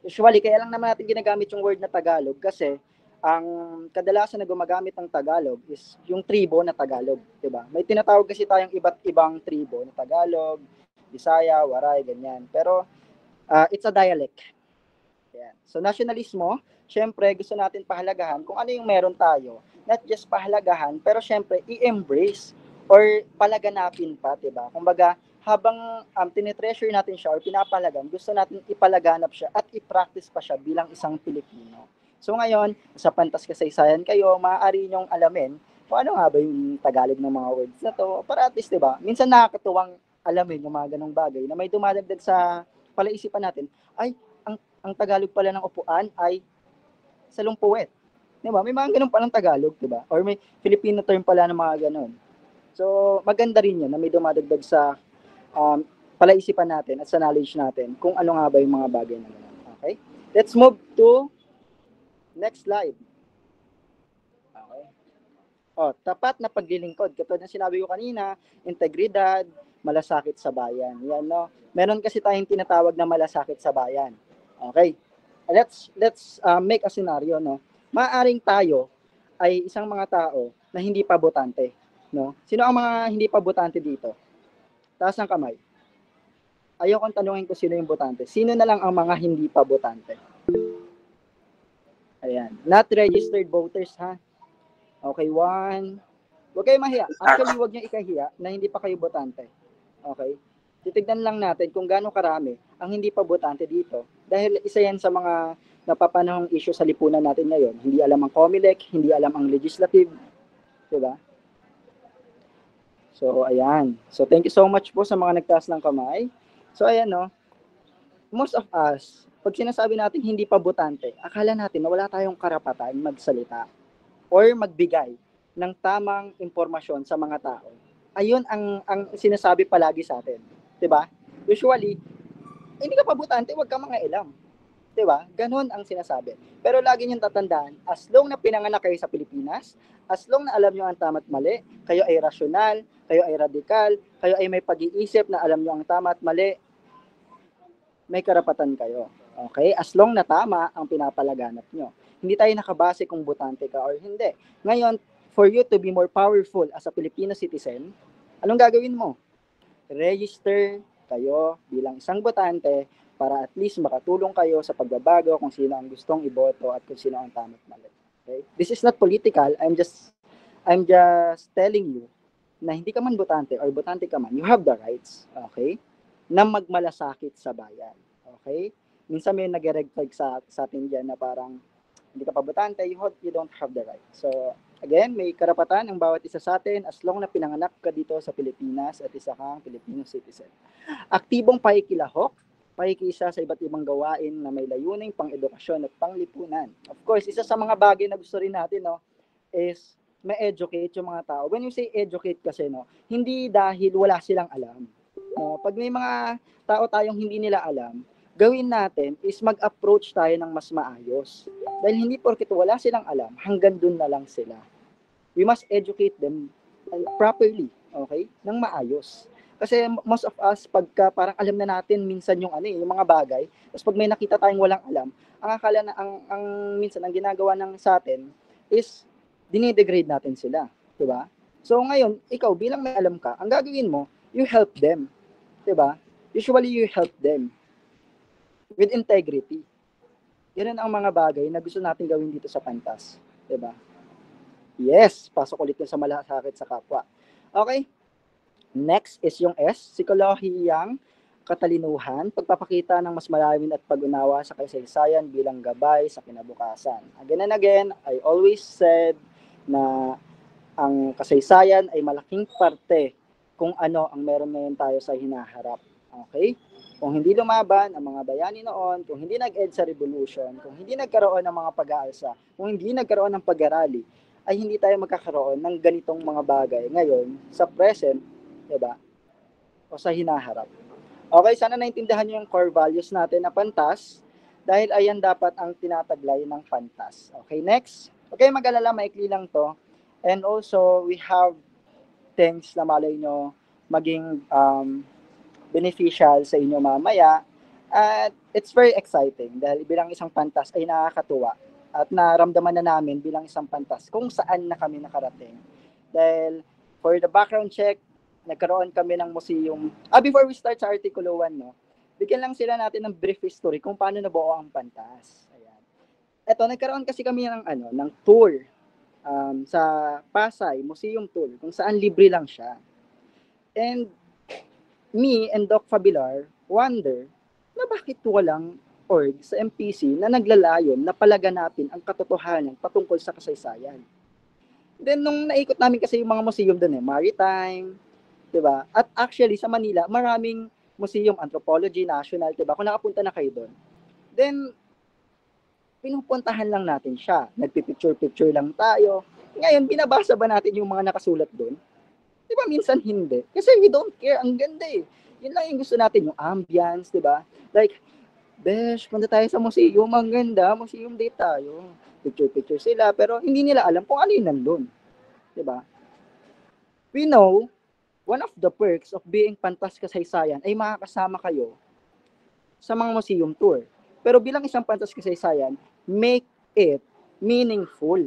Usually, kaya lang naman natin ginagamit yung word na Tagalog kasi ang kadalasan na gumagamit ng Tagalog is yung tribo na Tagalog. Diba? May tinatawag kasi tayong iba't ibang tribo na Tagalog, Bisaya, Waray, ganyan. Pero it's a dialect. Yan. So nasyonalismo, syempre gusto natin pahalagahan kung ano yung meron tayo. Not just pahalagahan, pero syempre i-embrace or palaganapin pa, diba? Kumbaga, habang tinitreasure natin siya or pinapalagan, gusto natin ipalaganap siya at i-practice pa siya bilang isang Pilipino. So ngayon, sa Pantas Kasaysayan kayo, maaari nyong alamin kung ano nga ba yung Tagalog ng mga words na to, para at least, diba? Minsan nakakatuwang alamin yung mga ganong bagay na may dumadagdag sa palaisipan natin, ay, ang Tagalog pala ng upuan ay salungpuwet. Diba? May mga ganun palang Tagalog, diba? Or may Filipino term pala ng mga ganun. So, maganda rin yun na may dumadagdag sa palaisipan natin at sa knowledge natin kung ano nga ba yung mga bagay na ganun. Okay? Let's move to next slide. Okay. Tapat na paglilingkod. Katulad ng sinabi ko kanina, integridad, malasakit sa bayan. Yan, no? Meron kasi tayong tinatawag na malasakit sa bayan. Okay? Let's make a scenario, no? Maaring tayo ay isang mga tao na hindi pa botante, no? Sino ang mga hindi pa botante dito? Taas ng kamay. Ayokong tanungin ko sino yung botante. Sino na lang ang mga hindi pa botante? Ayan. Not registered voters, ha? Okay, 1. Huwag kayo mahiya. Actually, huwag niyo ikahiya na hindi pa kayo botante. Okay? Titignan lang natin kung gaano karami ang hindi pa botante dito. Dahil isa yan sa mga napapanahong issue sa lipunan natin ngayon. Hindi alam ang COMELEC, hindi alam ang legislative. Diba? So, ayan. So, thank you so much po sa mga nagtaas ng kamay. So, ayan, no? Most of us, pag sinasabi natin hindi pa botante, akala natin na wala tayong karapatan magsalita or magbigay ng tamang impormasyon sa mga tao. Ayun ang sinasabi palagi sa atin. Diba? Usually, hindi ka pa botante, wag ka mga ilam. Diba? Ganon ang sinasabi. Pero lagi niyong tatandaan, as long na pinanganak kayo sa Pilipinas, as long na alam niyo ang tama at mali, kayo ay rasyonal, kayo ay radikal, kayo ay may pag-iisip na alam niyo ang tama at mali, may karapatan kayo. Okay? As long na tama ang pinapalaganap niyo. Hindi tayo nakabase kung botante ka or hindi. Ngayon, for you to be more powerful as a Filipino citizen, anong gagawin mo? Register kayo bilang isang botante para at least makatulong kayo sa pagbabago kung sino ang gustong iboto at kung sino ang tama at mali. Okay? This is not political. I'm just telling you na hindi ka man botante or botante ka man, you have the rights, okay, na magmalasakit sa bayan. Okay? Minsan may nag-red flag sa atin dyan na parang hindi ka pa botante, you don't have the right. So, again, may karapatan ang bawat isa sa atin as long na pinanganak ka dito sa Pilipinas at isa kang Filipino citizen. Aktibong pakikilahok, pakikisa sa iba't ibang gawain na may layuning pang-edukasyon at pang-lipunan. Of course, isa sa mga bagay na gusto rin natin, no, is ma-educate yung mga tao. When you say educate kasi, no, hindi dahil wala silang alam. No, pag may mga tao tayong hindi nila alam, gawin natin is mag-approach tayo ng mas maayos. Dahil hindi porket wala silang alam, hanggang dun na lang sila. We must educate them properly, okay? Nang maayos. Kasi most of us, pagka parang alam na natin minsan yung yung mga bagay, tapos pag may nakita tayong walang alam, ang akala na, ang minsan, ang ginagawa ng sa atin is, dinidegrade natin sila. Diba? So ngayon, ikaw bilang may alam ka, ang gagawin mo, you help them. Diba? Usually, you help them with integrity. Yan ang mga bagay na gusto natin gawin dito sa Pantas. Diba? Yes, pasok ulit yun sa malasakit sa kapwa. Okay? Next is yung S, psikolohiyang katalinuhan, pagpapakita ng mas malalim at pag-unawa sa kasaysayan bilang gabay sa kinabukasan. Again and again, I always said na ang kasaysayan ay malaking parte kung ano ang meron ngayon tayo sa hinaharap. Okay? Kung hindi lumaban ang mga bayani noon, kung hindi nag-ed sa revolution, kung hindi nagkaroon ng mga pag-aalsa, kung hindi nagkaroon ng pag-arali, ay hindi tayo magkakaroon ng ganitong mga bagay ngayon sa present, diba? O sa hinaharap. Okay, sana naintindihan nyo yung core values natin na Pantas dahil ayan dapat ang tinataglay ng Pantas. Okay, next. Okay, mag-alala, maikli lang to. And also, we have things na malay nyo maging beneficial sa inyo mamaya. At it's very exciting dahil bilang isang Pantas ay nakakatuwa. At naramdaman na namin bilang isang Pantas kung saan na kami nakarating. Dahil for the background check, nagkaroon kami ng museum. Before we start sa Artikulo 1, no, bigyan lang sila natin ng brief history kung paano nabuo ang Pantas. Ayan. Ito, nagkaroon kasi kami ng tour sa Pasay, museum tour, kung saan libre lang siya. And me and Doc Fabilar wonder na bakit walang org sa MPC na naglalayon na palaganapin ang katotohanan patungkol sa kasaysayan. Then, nung naikot namin kasi yung mga museum doon Maritime, diba? At actually, sa Manila, maraming museum, anthropology, national, diba? Kung nakapunta na kayo doon. Then, pinupuntahan lang natin siya. Nagpipicture-picture lang tayo. Ngayon, binabasa ba natin yung mga nakasulat doon? Diba? Minsan hindi. Kasi we don't care. Ang ganda eh. Yun lang yung gusto natin, yung ambience, diba? Like, besh, punta tayo sa museum, ang ganda, museum day tayo. Picture-picture sila, pero hindi nila alam kung ano yun nandun. Diba? We know, one of the perks of being Pantas Kasaysayan ay makakasama kayo sa mga museum tour. Pero bilang isang Pantas Kasaysayan, make it meaningful.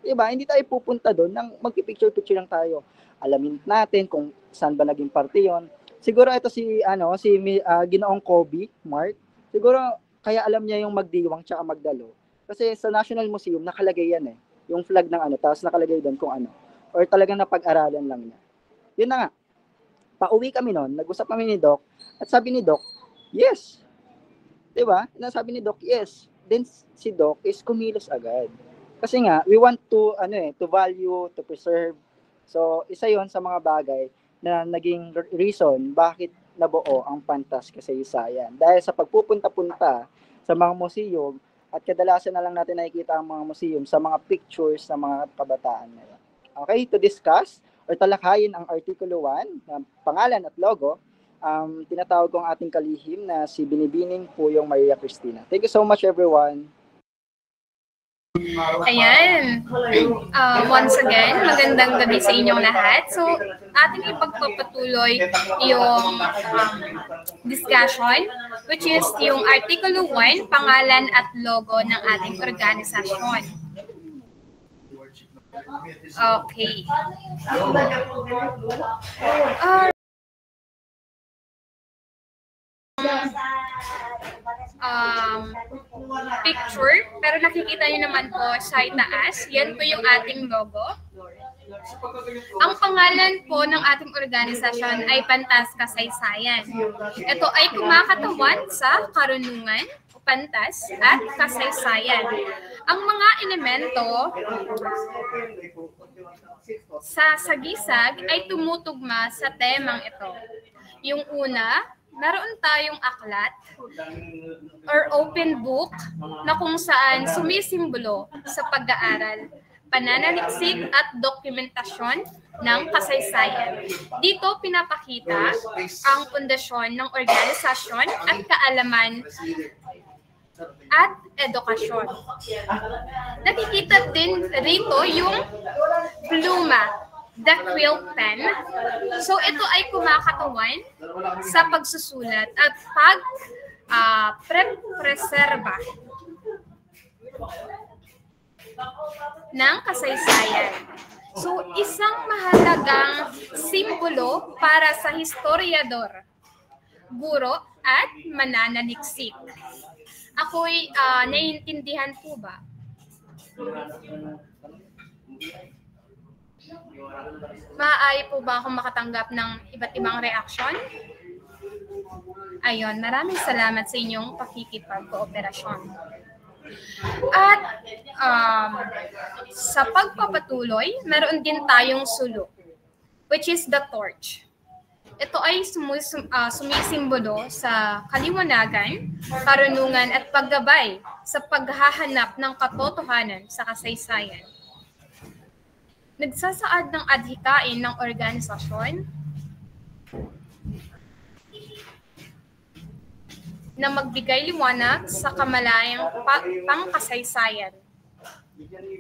Diba? Hindi tayo pupunta doon nang magpipicture-picture lang tayo. Alamin natin kung saan ba naging parte yon. Siguro ito si Ginoong Kobe, Mark. Siguro kaya alam niya yung magdiwang tsaka magdalo. Kasi sa National Museum, nakalagay yan yung flag ng tapos nakalagay doon kung ano. Or talagang napag-aralan lang niya. Yun na nga. Pauwi kami noon, nag-usap kami ni Doc, at sabi ni Doc, yes. Diba? Sabi ni Doc, yes. Then si Doc is kumilos agad. Kasi nga, we want to, to value, to preserve. So, isa yon sa mga bagay na naging reason bakit nabuo ang Pantas Kasaysayan. Dahil sa pagpupunta-punta sa mga museum, at kadalasan na lang natin nakikita ang mga museum sa mga pictures ng mga kabataan ngayon. Okay, to discuss or talakayin ang Artikulo 1, na pangalan at logo, tinatawag ko ang ating kalihim na si Binibining Puyong Maria Cristina. Thank you so much, everyone. Ayan. Once again, magandang gabi sa inyong lahat. So, ating ipagpapatuloy yung discussion, which is yung Artikulo 1, pangalan at logo ng ating organisasyon. Okay. Picture, pero nakikita niyo naman po sa itaas, yan po yung ating logo. Ang pangalan po ng ating organisasyon ay Pantas Kasaysayan. Ito ay kumakatawan sa karunungan, pantas, at kasaysayan. Ang mga elemento sa sagisag ay tumutugma sa temang ito. Yung una, naroon tayong aklat or open book na kung saan sumisimbolo sa pag-aaral, pananaliksik at dokumentasyon ng kasaysayan. Dito pinapakita ang pundasyon ng organisasyon at kaalaman at edukasyon. Nakikita din rito yung pluma the quill pen. So ito ay kumakatawan sa pagsusulat at preserba ng kasaysayan. So isang mahalagang simbolo para sa historiador, guro at mananaliksik. Ako'y naiintindihan po ba? Maaari po ba akong makatanggap ng iba't ibang reaksyon? Ayun, maraming salamat sa inyong pakikipag-kooperasyon. At sa pagpapatuloy, meron din tayong sulok, which is the torch. Ito ay sumisimbolo sa kaliwanagan, karunungan at paggabay sa paghahanap ng katotohanan sa kasaysayan. Nagsasaad ng adhikain ng organisasyon na magbigay liwanag sa kamalayang pangkasaysayan.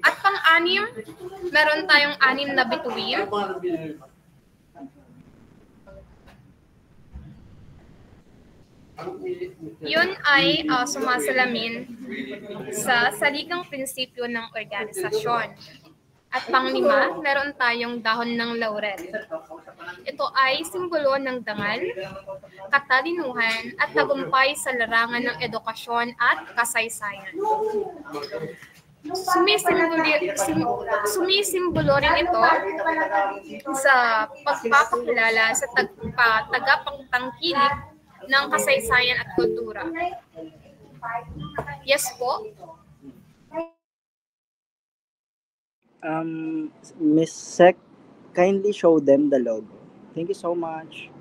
At pang-anim, meron tayong 6 na bituin. Yun ay sumasalamin sa saligang prinsipyo ng organisasyon. At pang-5, meron tayong dahon ng laurel. Ito ay simbolo ng dangal, katalinuhan at tagumpay sa larangan ng edukasyon at kasaysayan. Sumisimbolo rin ito sa pagpapakilala sa tagapagtangkilik ng kasaysayan at kultura. Yes po? Miss Sec, kindly show them the logo. Thank you so much.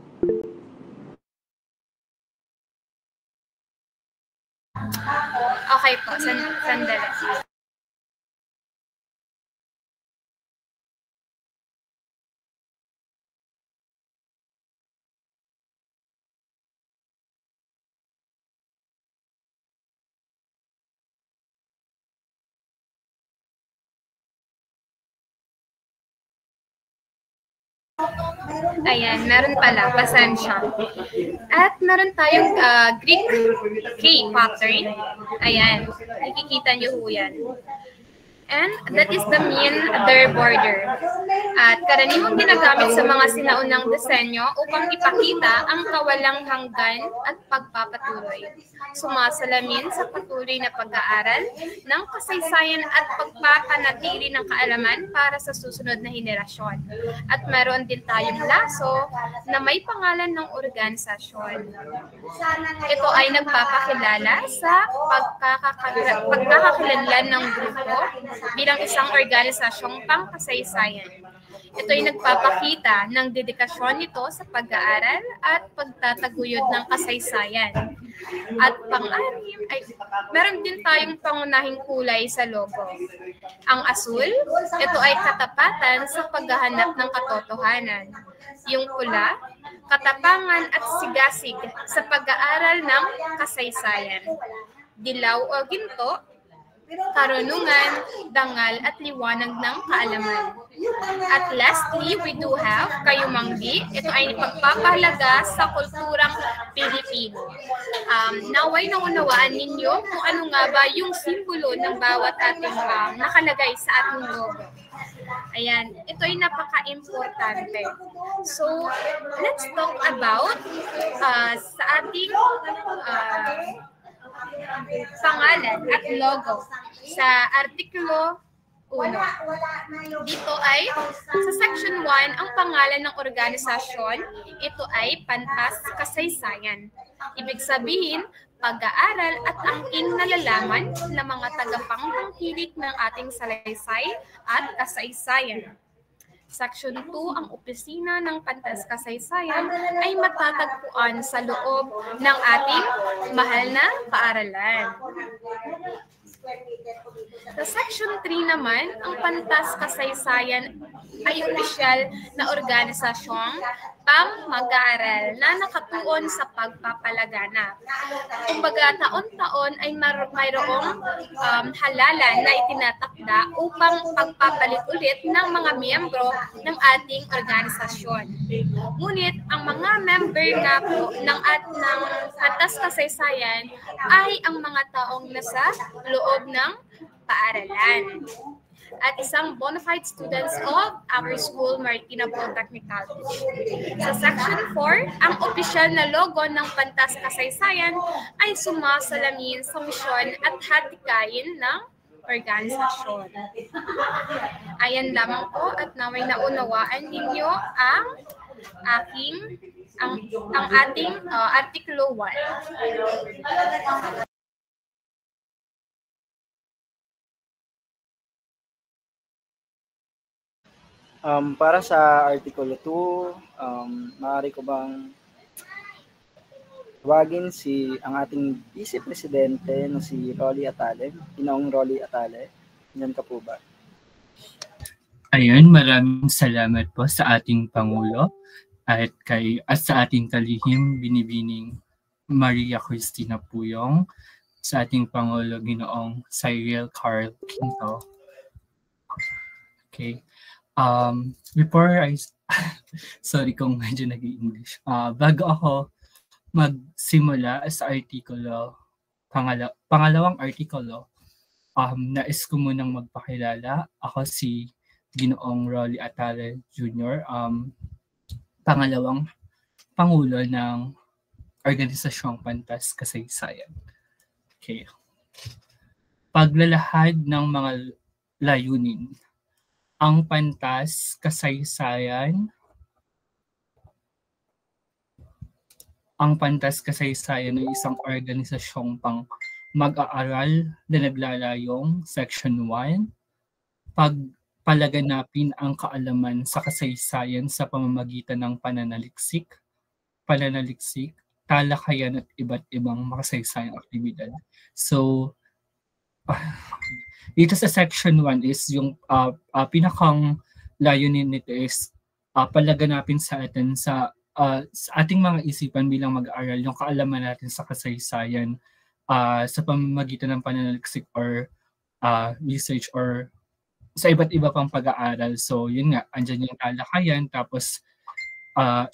Okay po, sandali. Ayan, meron pala, pasensya. At meron tayong Greek K pattern. Ayan, nakikita niyo po yan. And that is the mean their border. At karaniwang ginagamit sa mga sinaunang disenyo upang ipakita ang kawalang hanggan at pagpapatuloy. Sumasalamin sa patuloy na pag-aaral ng kasaysayan at pagpapanatili ng kaalaman para sa susunod na henerasyon. At meron din tayong laso na may pangalan ng organisasyon. Ito ay nagpapakilala sa pagkakakilanlan ng grupo bilang isang organisasyong pangkasaysayan. Ito ay nagpapakita ng dedikasyon nito sa pag-aaral at pagtataguyod ng kasaysayan. At pang-anim, meron din tayong pangunahing kulay sa logo. Ang asul, ito ay katapatan sa paghahanap ng katotohanan. Yung pula, katapangan at sigasig sa pag-aaral ng kasaysayan. Dilaw o ginto, karunungan, dangal at liwanag ng kaalaman. At lastly, we do have kayumanggi. Ito ay pagpapahalaga sa kulturang Pilipino. Naway naunawaan ninyo kung ano nga ba yung simbolo ng bawat ating nakalagay sa ating logo. Ayan, ito ay napaka-importante. So, let's talk about sa ating pangalan at logo sa Artikulo 1. Dito ay sa Section 1, ang pangalan ng organisasyon, ito ay Pantas Kasaysayan. Ibig sabihin, pag-aaral at angking nalalaman ng mga tagapangtangkilik ng ating salaysay at kasaysayan. Section 2, ang opisina ng Pantas Kasaysayan ay matatagpuan sa loob ng ating mahal na paaralan. Sa Section 3 naman, ang Pantas Kasaysayan ay opisyal na organisasyong pang-mag-aaral na nakatuon sa pagpapalaganap. Kumbaga, taon-taon ay mayroong halalan na itinatakda upang pagpapalit ulit ng mga miyembro ng ating organisasyon. Ngunit ang mga member nga po ng Batas Kasaysayan ay ang mga taong nasa loob ng paaralan at isang bona fide students of our school, Marikina Polytechnic College. Sa Section 4, ang opisyal na logo ng Batas Kasaysayan ay sumasalamin sa misyon at hatikain ng organisasyon. Ayan lamang po at naway naunawaan ninyo ang ating Artikulo 1. Para sa Artikulo 2, maaari ko bang tawagin ang ating Vice Presidente na si Rolly Atale, Ginoong Rolly Atale. Yan ka po ba? Ayun, maraming salamat po sa ating Pangulo at sa ating kalihim binibining Maria Cristina Puyong, sa ating Pangulo Ginoong Cyril Carl Quinto. Okay. Before sorry kung medyo nag-i-English. Bago ako magsimula sa artikulo, pangalawang artikulo, nais ko munang magpakilala. Ako si Ginoong Rolly Atale Jr., pangalawang Pangulo ng Organisasyong Batas Kasaysayan. Okay. Paglalahad ng mga layunin. Ang Batas Kasaysayan ay isang organisasyong mag-aaral na naglalayong Section 1, palaganapin ang kaalaman sa kasaysayan sa pamamagitan ng pananaliksik, talakayan at iba't ibang makasaysayang aktibidad. So, dito sa Section 1 is yung pinakang layunin nito is palaganapin sa atin sa ating mga isipan bilang mag-aaral yung kaalaman natin sa kasaysayan sa pamamagitan ng pananaliksik or research or sa iba't iba pang pag-aaral. So yun nga, andyan yung talakayan tapos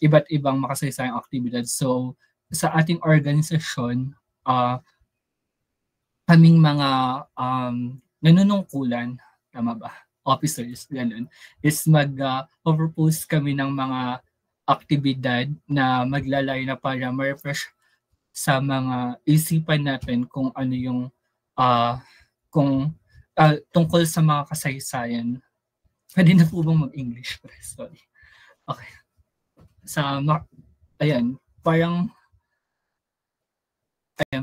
iba't ibang makasaysayang aktibidad. So sa ating organisasyon, kaming mga nanunungkulan, tama ba? Officers, ganun, is mag-propose kami ng mga aktibidad na maglalay na para ma-refresh sa mga isipan natin kung ano yung tungkol sa mga kasaysayan. Pwede na po bang mag-English? Sorry. Okay.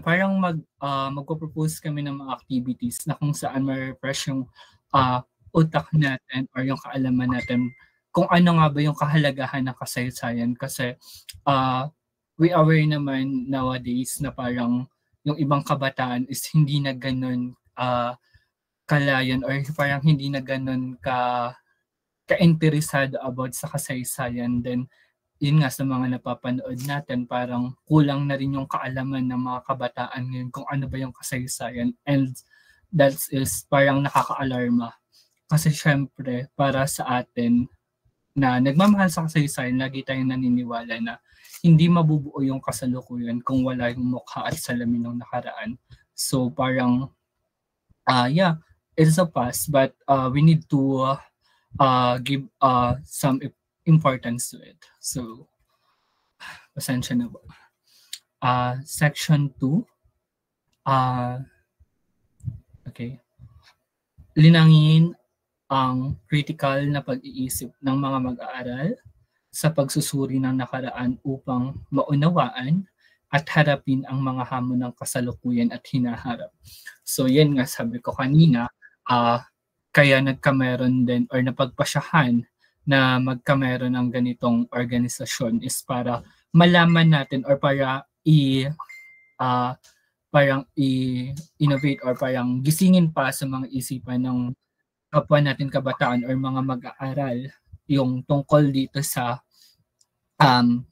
Parang magpo-propose kami ng mga activities na kung saan ma-refresh yung utak natin or yung kaalaman natin kung ano nga ba yung kahalagahan ng kasaysayan. Kasi we aware naman nowadays na parang yung ibang kabataan is hindi na ganun kalayan or parang hindi na ganun ka-interesado about sa kasaysayan. Then yun nga, sa mga napapanood natin, parang kulang na rin yung kaalaman ng mga kabataan ngayon kung ano ba yung kasaysayan. And that is parang nakaka-alarma. Kasi syempre, para sa atin na nagmamahal sa kasaysayan, lagi tayong naniniwala na hindi mabubuo yung kasalukuyan kung wala yung mukha at salamin ng nakaraan. So parang, it's a past, but we need to give some importance to it. So, pasensya na ba? Section 2. Okay. Linangin ang critical na pag-iisip ng mga mag-aaral sa pagsusuri ng nakaraan upang maunawaan at harapin ang mga hamon ng kasalukuyan at hinaharap. So, yan nga sabi ko kanina, kaya nagkameron din or napagpasyahan na magkameron ng ganitong organisasyon is para malaman natin or para i-innovate or parang gisingin pa sa mga isipan ng kapwa natin kabataan or mga mag-aaral yung tungkol dito sa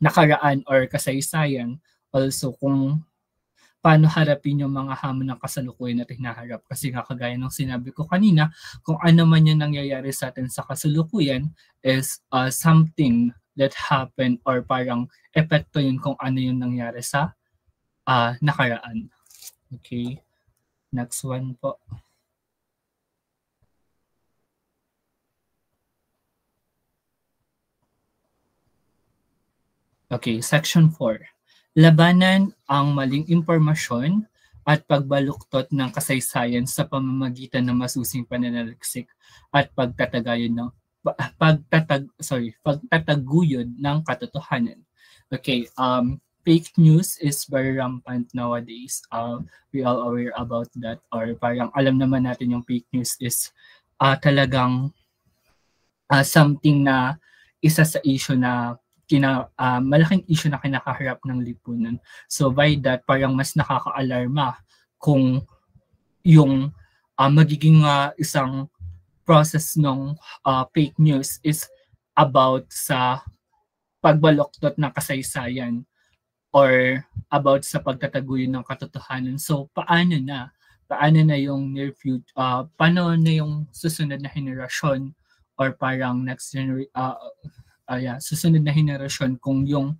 nakaraan or kasaysayan, also kung paano harapin yung mga hamon ng kasalukuyan na hinaharap. Kasi nga kagaya ng sinabi ko kanina, kung ano man yung nangyayari sa atin sa kasalukuyan is something that happened or parang epekto yun kung ano yung nangyari sa nakaraan. Okay, next one po. Okay, section 4. Labanan ang maling impormasyon at pagbaluktot ng kasaysayan sa pamamagitan ng masusing pananaliksik at pagtataguyod ng katotohanan. Okay, fake news is very rampant nowadays. We all aware about that, or parang alam naman natin yung fake news is talagang something na isa sa issue na malaking issue na kinakaharap ng lipunan. So by that, parang mas nakaka-alarma kung yung magiging isang process ng fake news is about sa pagbaluktot ng kasaysayan or about sa pagtataguyod ng katotohanan. So paano na yung near future, paano na yung susunod na henerasyon or parang next generation, susunod na henerasyon kung yung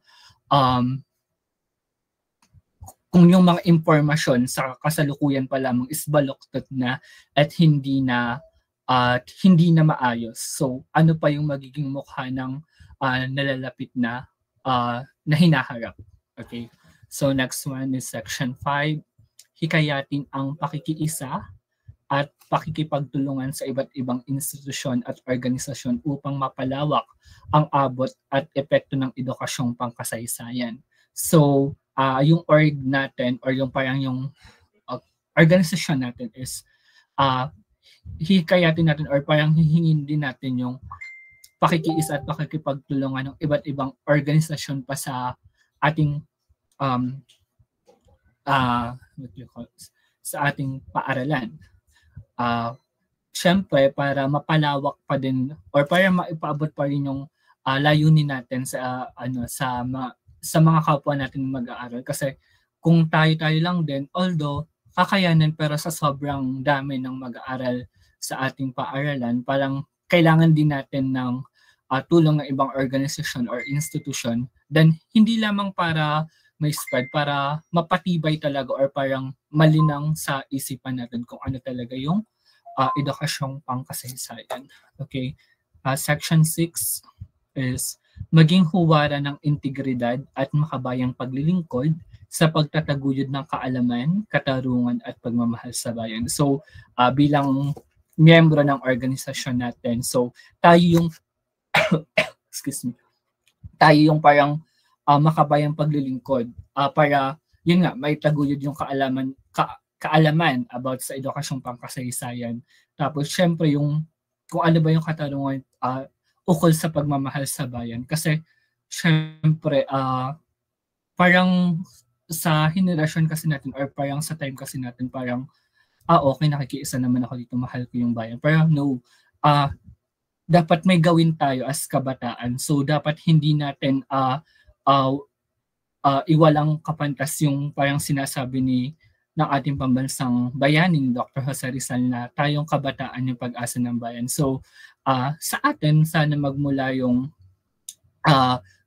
mga impormasyon sa kasalukuyan pa lamang is baluktot na at hindi na maayos. So ano pa yung magiging mukha ng nalalapit na hinaharap. Okay. So next one is section 5. Hikayatin ang pakikiisa at pakikipagtulungan sa iba't ibang institusyon at organisasyon upang mapalawak ang abot at epekto ng edukasyong pangkasaysayan. So, yung org natin or yung parang yung organisasyon natin is hikayatin natin or parang hihingin din natin yung pakikiisa at pakikipagtulungan ng iba't ibang organisasyon pa sa ating sa ating paaralan. Siyempre, para mapalawak pa din or para maipaabot pa rin yung layunin natin sa mga kapwa natin mag-aaral. Kasi kung tayo lang din, although kakayanin pero sa sobrang dami ng mag-aaral sa ating paaralan, parang kailangan din natin ng tulong ng ibang organisasyon or institution, then hindi lamang para may spread, para mapatibay talaga or parang malinang sa isipan natin kung ano talaga yung edukasyong pangkasaysayan. Okay. Section 6 is maging huwara ng integridad at makabayang paglilingkod sa pagtataguyod ng kaalaman, katarungan at pagmamahal sa bayan. So, bilang miyembro ng organisasyon natin, so tayo yung tayo yung parang makabayang paglilingkod para yun nga may taguyod yung kaalaman about sa edukasyong pangkasaysayan. Tapos syempre yung kung ano ba yung katarungan ukol sa pagmamahal sa bayan, kasi syempre parang sa henerasyon kasi natin or parang sa time kasi natin parang okay, nakikiisa naman ako dito, mahal ko yung bayan. Parang no, dapat may gawin tayo as kabataan. So dapat hindi natin iwalang kapantas yung parang sinasabi ng ating pambansang bayaning Dr. Jose Rizal na tayong kabataan yung pag-asa ng bayan. So sa atin sana magmula yung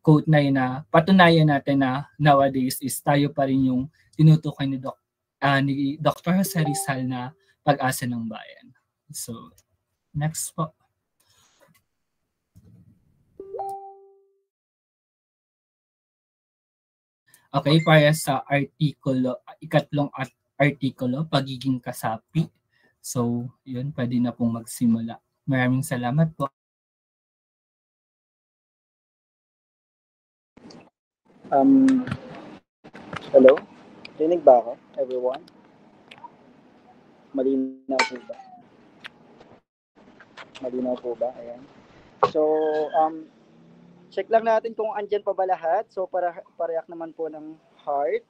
quote na yun na patunayan natin na nowadays is tayo pa rin yung tinutukoy ni Dr. Jose Rizal na pag-asa ng bayan. So next po. Okay, para sa artikulo, ikatlong artikulo, pagiging kasapi. So, yun, pwede na pong magsimula. Maraming salamat po. Hello? Rinig ba ako, everyone? Malinaw po ba? Malinaw po ba? Ayan. So, check lang natin kung andyan pa ba lahat. So, pareak naman po ng heart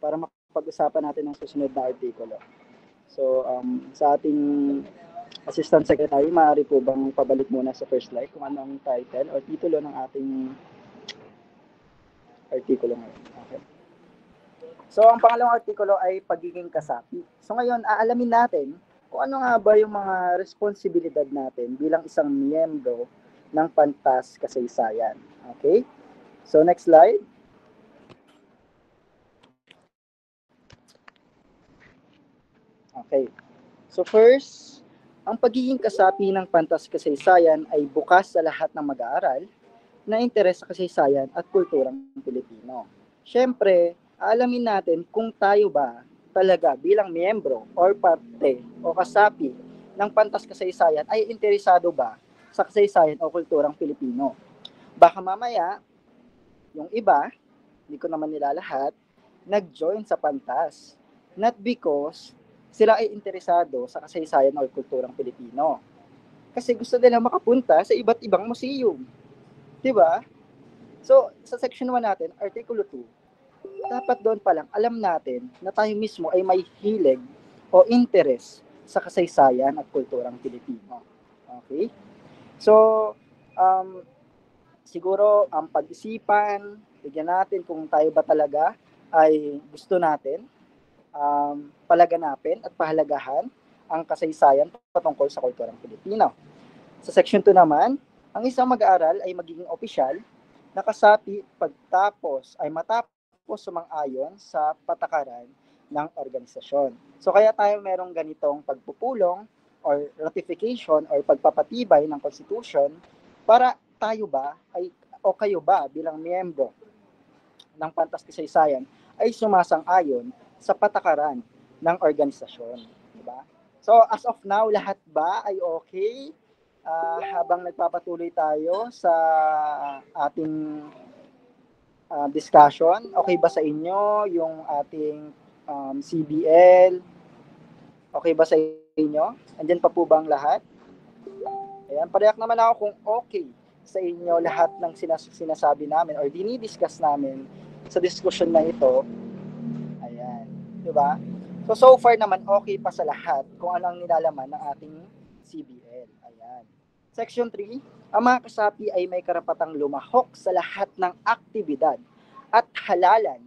para makapag-usapan natin ang susunod na artikulo. So, sa ating Assistant Secretary, maaari po bang pabalik muna sa first slide kung ano ang title o titulo ng ating artikulo ngayon. Okay. So, ang pangalawang artikulo ay pagiging kasapi. So, ngayon, aalamin natin kung ano nga ba yung mga responsibilidad natin bilang isang miyembro ng Pantas Kasaysayan. Okay? So, next slide. Okay. So, first, ang pagiging kasapi ng Pantas Kasaysayan ay bukas sa lahat ng mag-aaral na interes sa kasaysayan at kulturang Pilipino. Siyempre, alamin natin kung tayo ba talaga bilang miyembro or parte o kasapi ng Pantas Kasaysayan ay interesado ba sa kasaysayan o kulturang Pilipino. Baka mamaya, yung iba, hindi ko naman nila lahat, nag-join sa Pantas. Not because sila ay interesado sa kasaysayan o kulturang Pilipino. Kasi gusto nila makapunta sa iba't ibang museum. Diba? So, sa section 1 natin, artikulo 2, dapat doon pa lang alam natin na tayo mismo ay may hilig o interest sa kasaysayan at kulturang Pilipino. Okay? So, siguro ang pag-isipan, bigyan natin kung tayo ba talaga ay gusto natin palaganapin at pahalagahan ang kasaysayan patungkol sa kulturang Pilipino. Sa section 2 naman, ang isang mag-aaral ay magiging opisyal na kasapi matapos sumang-ayon sa patakaran ng organisasyon. So kaya tayo merong ganitong pagpupulong or ratification or pagpapatibay ng Constitution para tayo ba ay o kayo ba bilang miyembro ng Pantas Kasaysayan ay sumasang-ayon sa patakaran ng organisasyon, diba? So as of now, lahat ba ay okay? Habang nagpapatuloy tayo sa ating discussion, okay ba sa inyo yung ating CBL? Okay ba sa inyo? Andyan pa po ba ang lahat? Ayan, pareyak naman ako kung okay sa inyo lahat ng sinasabi namin or dinidiscuss namin sa discussion na ito. Diba? So far naman, okay pa sa lahat kung ano ang nilalaman ng ating CBL. Ayan. Section 3, ang mga kasapi ay may karapatang lumahok sa lahat ng aktibidad at halalan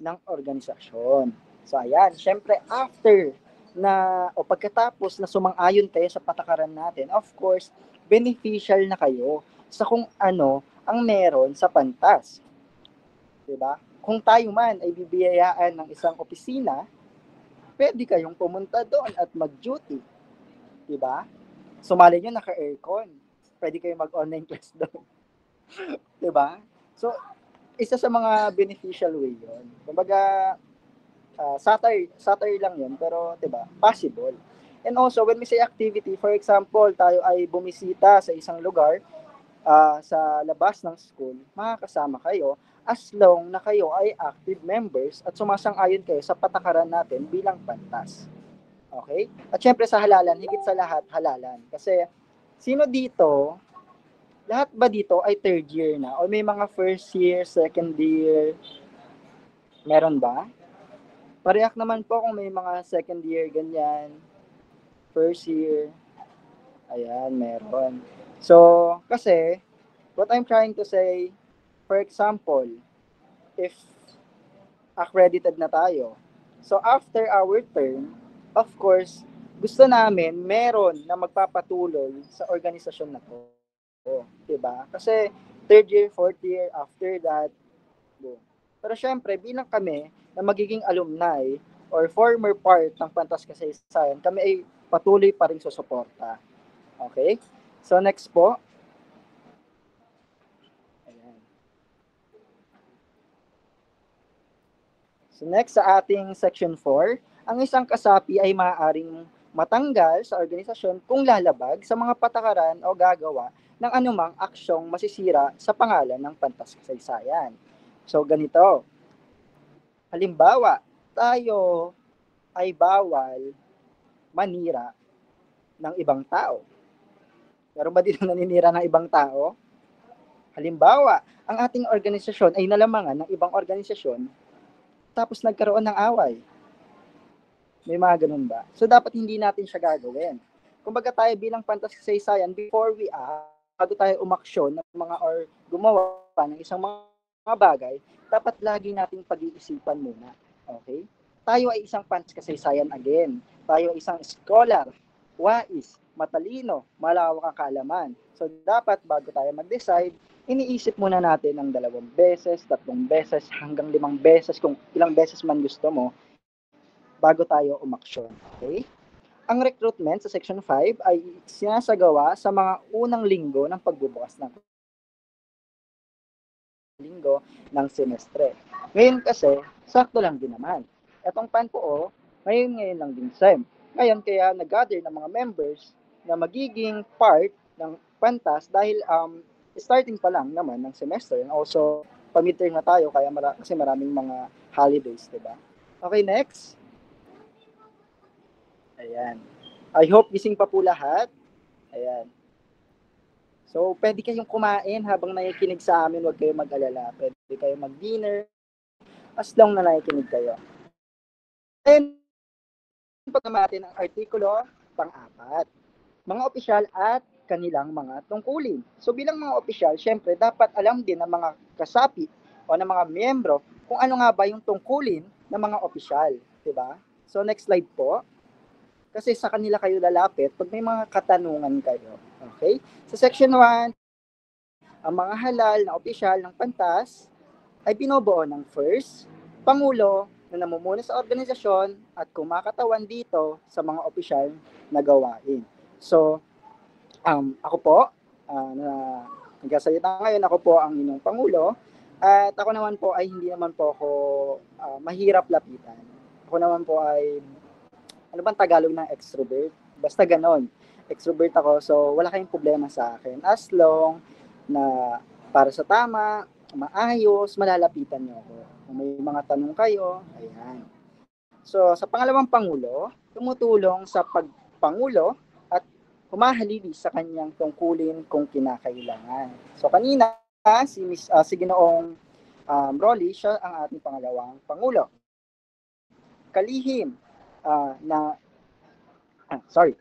ng organisasyon. So ayan, syempre after na o pagkatapos na sumang-ayon kayo sa patakaran natin, of course, beneficial na kayo sa kung ano ang meron sa Pantas. Diba? Kung tayo man ay bibiyayaan ng isang opisina, pwede kayong pumunta doon at mag-duty. Diba? Sumali nyo naka-aircon. Pwede kayong mag-online class doon. Diba? So, isa sa mga beneficial way yun. Kumbaga, satire lang yun, pero diba, possible. And also, when we say activity, for example, tayo ay bumisita sa isang lugar, sa labas ng school, makakasama kayo as long na kayo ay active members at sumasang-ayon kayo sa patakaran natin bilang Pantas. Okay? At syempre sa halalan, higit sa lahat, halalan. Kasi, sino dito, lahat ba dito ay third year na? O may mga first year, second year? Meron ba? Pareyak naman po kung may mga second year, ganyan. First year. Ayan, meron. So, kasi, what I'm trying to say, for example, if accredited na tayo, so after our term, of course, gusto namin meron na magpapatuloy sa organisasyon na to. Diba? Kasi third year, fourth year, after that, boom. Pero syempre, bilang kami na magiging alumni or former part ng Pantas Kasaysayan, kami ay patuloy pa rin susuporta. Okay? So next po. So next sa ating section 4, ang isang kasapi ay maaaring matanggal sa organisasyon kung lalabag sa mga patakaran o gagawa ng anumang aksyong masisira sa pangalan ng Pantas Kasaysayan. So ganito, halimbawa, tayo ay bawal manira ng ibang tao. Meron ba dito naninira ng ibang tao? Halimbawa, ang ating organisasyon ay nalamangan ng ibang organisasyon tapos nagkaroon ng away. May mga ganun ba? So, dapat hindi natin siya gagawin. kumbaga tayo bilang pantas kasaysayan, before we bago tayo umaksyon ng mga or gumawa ng isang mga bagay, dapat lagi nating pag-iisipan muna. Okay? Tayo ay isang pantas kasaysayan again. Tayo ay isang scholar, wais, matalino, malawak ang kaalaman. So dapat bago tayo mag-decide, iniisip muna natin ng 2 beses, 3 beses, hanggang 5 beses, kung ilang beses man gusto mo, bago tayo umaksyon. Okay? Ang recruitment sa Section 5 ay sinasagawa sa mga unang linggo ng pagbubukas ng semestre. Ngayon kasi, sakto lang din naman. Etong PANPO, ngayon lang din SEM. Ngayon, kaya nag-gather ng mga members na magiging part ng PANTAS dahil starting pa lang naman ng semester. And also, pa-midterm na tayo kaya kasi maraming mga holidays, diba? Okay, next. Ayan. I hope gising pa po lahat. Ayan. So, pwede kayong kumain habang nakikinig sa amin. Huwag kayong mag-alala. Pwede kayong mag-dinner as long na nakikinig kayo. And, pagkamatin ang artikulo pang-4. Mga opisyal at kanilang mga tungkulin. So, bilang mga opisyal, syempre, dapat alam din ng mga kasapi o ng mga miyembro kung ano nga ba yung tungkulin ng mga opisyal. Diba? So, next slide po. Kasi sa kanila kayo lalapit pag may mga katanungan kayo. Okay? Sa section 1, ang mga halal na opisyal ng PANTAS ay binubuo ng first, Pangulo na namumuno sa organisasyon at kumakatawan dito sa mga opisyal na gawain. So, ako po, na nagsasalita ngayon, ako po ang inyong Pangulo at ako naman po ay hindi naman po ako mahirap lapitan. Ako naman po ay ano bang Tagalog ng extrovert? Basta ganon. Extrovert ako, so wala kayong problema sa akin. As long na para sa tama, maayos, malalapitan niyo ako. Kung may mga tanong kayo, ayan. So, sa pangalawang Pangulo, tumutulong sa pagpangulo at humahalili sa kanyang tungkulin kung kinakailangan. So, kanina, si Ginoong Rolly, siya ang ating pangalawang Pangulo. Kalihim,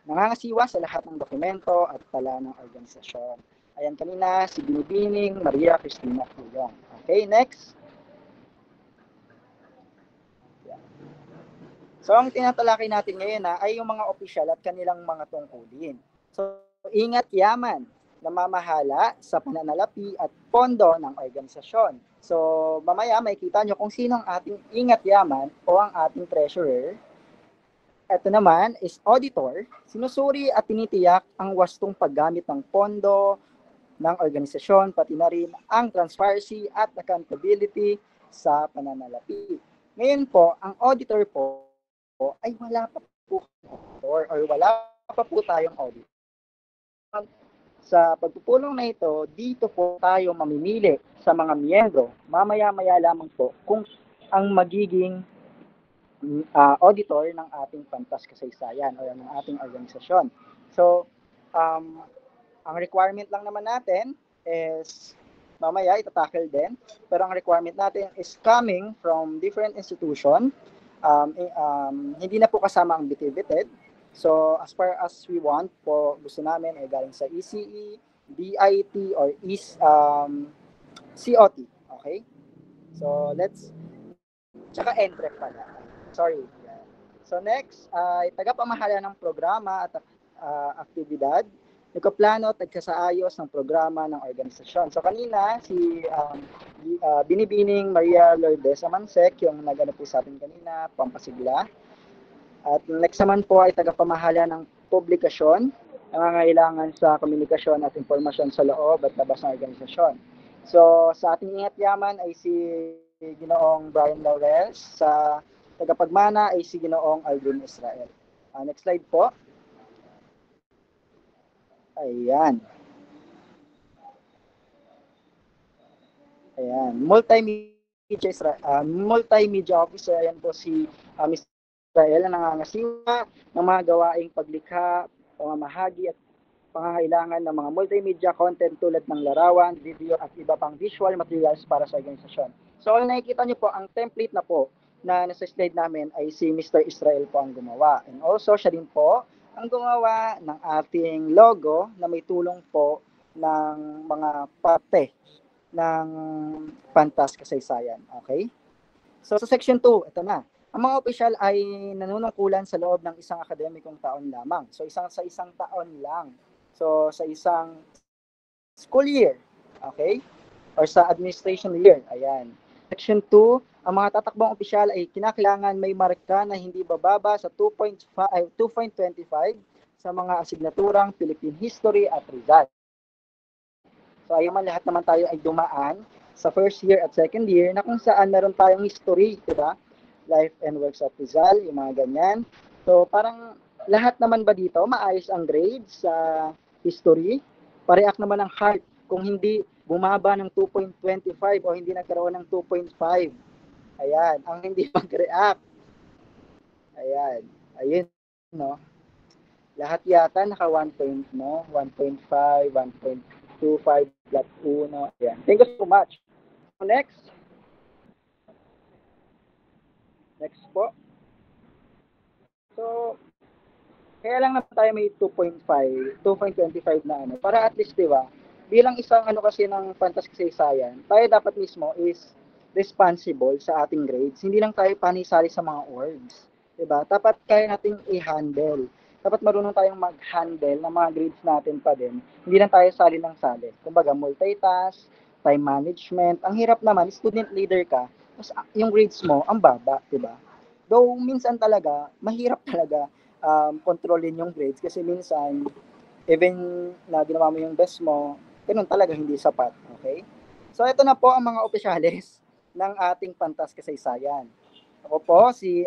nangangasiwa sa lahat ng dokumento at tala ng organisasyon. Ayan, kanina si Binibining Maria Cristina Pulong. Okay, next. So, ang tinatalakay natin ngayon ay yung mga opisyal at kanilang mga tungkulin. So, ingat yaman, namamahala sa pananalapi at pondo ng organisasyon. So, mamaya makikita nyo kung sino ang ating ingat yaman o ang ating treasurer. Ito naman is auditor, sinusuri at tinitiyak ang wastong paggamit ng pondo ng organisasyon, pati na rin ang transparency at accountability sa pananalapi. Ngayon po, ang auditor po ay wala pa po or wala pa po tayong auditor. Sa pagpupulong na ito, dito po tayo mamimili sa mga miyembro. Mamaya-maya lamang po kung ang magiging auditor ng ating PANTAS kasaysayan o ng ating organisasyon. So, ang requirement lang naman natin is, mamaya itatackle din, pero ang requirement natin is coming from different institution. Hindi na po kasama ang bitin-bitin. So, as far as we want po, gusto namin ay galing sa ECE, DIT, or COT. Okay? So, tsaka NTREP pala. Sorry. So, next, ay tagapamahala ng programa at aktibidad, nagkaplano at nagkasaayos ng programa ng organisasyon. So, kanina, si Binibining Maria Lourdes Amansek, yung nagano po sa atin kanina, pampasigla. At next naman po ay tagapamahala ng publikasyon, nangangailangan sa komunikasyon at informasyon sa loob at labas ng organisasyon. So, sa ating ingat yaman ay si Ginoong Brian Laurel, sa tagapagmana ay si Ginoong Alvin Israel. Next slide po. Ayan. Multimedia officer, ayan po si Mr. Israel na nangangasiwa ng mga gawaing paglikha, pamamahagi at pangangailangan ng mga multimedia content tulad ng larawan, video at iba pang visual materials para sa organisasyon. So, nakikita niyo po, ang template na po na nasa slide namin ay si Mr. Israel po ang gumawa. And also, siya din po ang gumawa ng ating logo na may tulong po ng mga parte ng Pantas Kasaysayan. Okay? So sa section 2, ito na. Ang mga opisyal ay nanunungkulan sa loob ng isang akademikong taon lamang. So sa isang taon lang. So sa isang school year. Okay? Or sa administration year. Ayan. Section 2, ang mga tatakbong opisyal ay kinakailangan may marka na hindi bababa sa 2.25 sa mga asignaturang Philippine History at Rizal. So ayun man, lahat naman tayo ay dumaan sa first year at second year na kung saan meron tayong history, di ba? Life and works of Rizal, yung mga ganyan. So parang lahat naman ba dito maayos ang grades sa history? Pareak naman ang heart kung hindi bumaba ng 2.25 o hindi nagkaroon ng 2.5. Ayan, ang hindi mag-react. Ayan, ayun, no? Lahat yata naka 1.5, 1.25, plus 1. Ayan. Thank you so much. So next. Next po. So, kaya lang naman tayo may 2.25 na ano. Para at least, di ba, bilang isang ano kasi ng Pantas Kasaysayan, tayo dapat mismo is responsible sa ating grades. Hindi lang tayo panisali sa mga orgs. Diba? Dapat kaya nating i-handle. Dapat marunong tayong mag-handle ng mga grades natin pa din. Hindi lang tayo sali ng sali. Kumbaga, multitask, time management. Ang hirap naman, student leader ka, tapos yung grades mo, ang baba, diba? Though, minsan talaga, mahirap talaga kontrolin yung grades kasi minsan, even na ginawa mo yung best mo, ganun talaga hindi sapat. Okay? So, ito na po ang mga opisyalis ng ating Pantas Kasaysayan. Ako po, si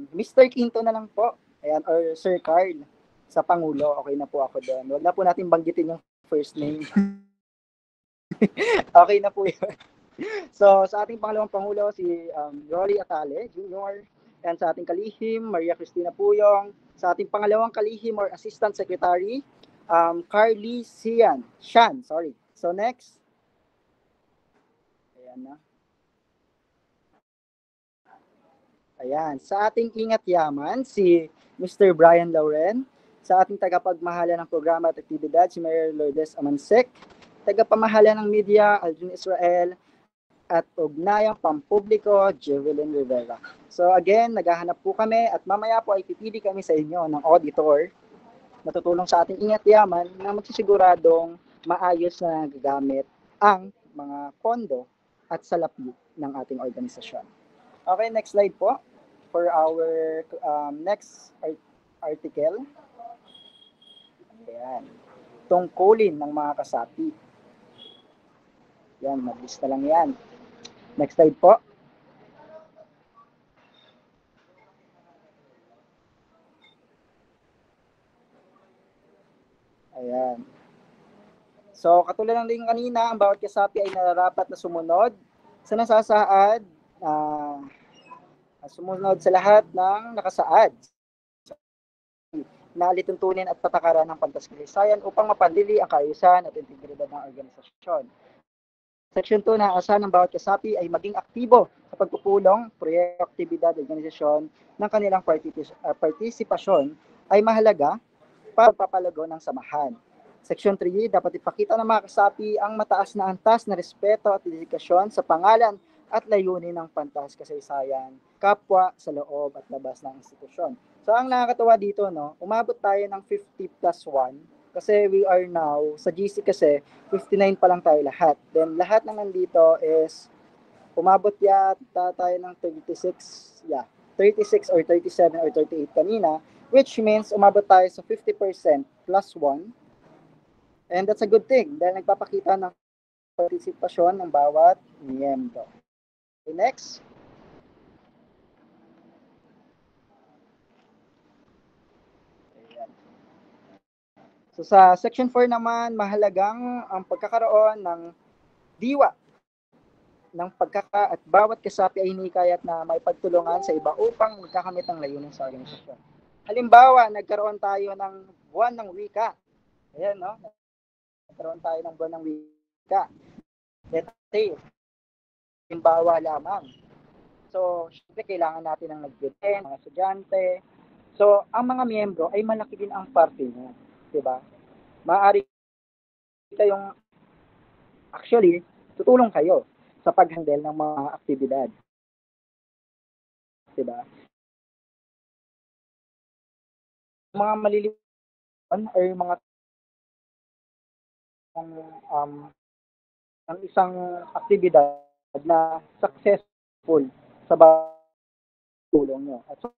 Mr. Quinto na lang po. Ayan, or Sir Carl sa Pangulo. Okay na po ako doon. Huwag na po natin banggitin yung first name. Okay na po yun. So, sa ating pangalawang Pangulo, si Rory Atale Jr. And sa ating kalihim, Maria Cristina Puyong. Sa ating pangalawang kalihim or Assistant Secretary, Carly Shan. So, next. Ayan na. Ayan. Sa ating Ingat Yaman, si Mr. Brian Lauren. Sa ating tagapagmahala ng programa at aktibidad, si Mayor Lourdes Amansek. Tagapamahala ng media, Aldrin Israel. At ugnayang pampubliko, Jevelyn Rivera. So again, naghahanap po kami at mamaya po ay pipili kami sa inyo ng auditor na tutulong sa ating Ingat Yaman na magsisiguradong maayos na gagamit ang mga pondo at salapi ng ating organisasyon. Okay, next slide po for our next article. Ayan. Tungkulin ng mga kasapi. Yan, maglista lang yan. Next slide po. Ayan. So, katulad ng din kanina, ang bawat kasapi ay nararapat na sumunod sa nasasaad, sumunod sa lahat ng nakasaad na alituntunin at patakaran ng Pantas Kasaysayan upang mapandili ang kaayusan at integridad ng organisasyon. Section 2 na asahan ng bawat kasapi ay maging aktibo sa pagpupulong, proyekto, aktibidad, organisasyon ng kanilang partisipasyon ay mahalaga para papalago ng samahan. Section 3, dapat ipakita ng mga kasapi ang mataas na antas na respeto at dedikasyon sa pangalan at layunin ng Pantas Kasaysayan, kapwa sa loob at labas ng institusyon. So ang nakakatawa dito, no, umabot tayo ng 50+1 kasi we are now, sa GC kasi, 59 pa lang tayo lahat. Then lahat ng nandito is, umabot yata tayo ng 36 or 37 or 38 kanina, which means umabot tayo sa 50% plus 1. And that's a good thing dahil nagpapakita ng partisipasyon ng bawat miyembro. Okay, next. So sa section 4 naman, mahalagang ang pagkakaroon ng diwa ng pagkaka at bawat kasapi ay hinikayat na may pagtulungan sa iba upang magkakamit ang layunin sa organisasyon. Halimbawa, nagkaroon tayo ng buwan ng wika. Ayan, no? Nagkaroon tayo ng buwan ng wika. Let's say, halimbawa lamang. So, syempre kailangan natin ng nagbigay, mga estudyante, So, ang mga miyembro ay malaki din ang parte niya, 'di ba? Maaari kayong actually tutulong kayo sa pag-handle ng mga aktibidad, 'di ba? Mga maliliit or mga um, ang isang aktibidad na successful sa tulong nyo. At so,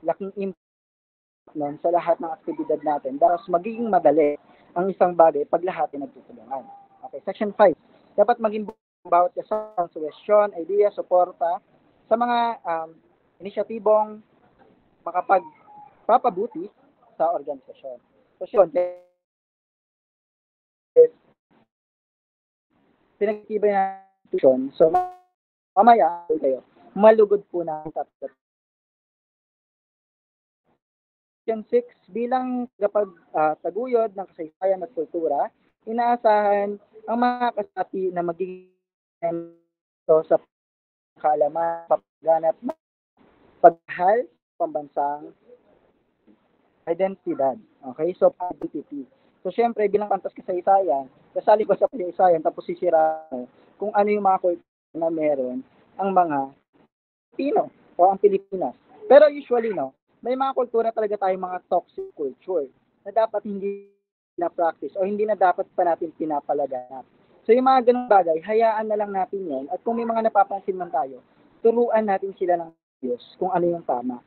laking impact nun sa lahat ng aktibidad natin dahil magiging madali ang isang bagay pag lahat ay nagtutulungan. Okay, Section 5. Dapat maging bawat isang suwestyon, idea, suporta sa mga inisyatibong makapagpapabuti sa organisasyon. So, pinagtibay na institusyon. So, mamaya kayo, malugod po na ang tatlo. Section 6, bilang taguyod ng kasaysayan at kultura, inaasahan ang mga kasapi na magiging sa kaalaman, pagganap, paghal, pambansang identidad. Okay? So, identity. So, syempre, bilang pantas kasaysayan, kasali ko sa kasaysayan, tapos sisira kung ano yung mga kultura na meron ang mga Pino o ang Pilipinas. Pero usually, may mga kultura talaga tayong mga toxic culture na dapat hindi na-practice o hindi na dapat pa natin pinapalaganap. So, yung mga ganung bagay, hayaan na lang natin yan. At kung may mga napapansin man tayo, turuan natin sila ng Diyos kung ano yung tama.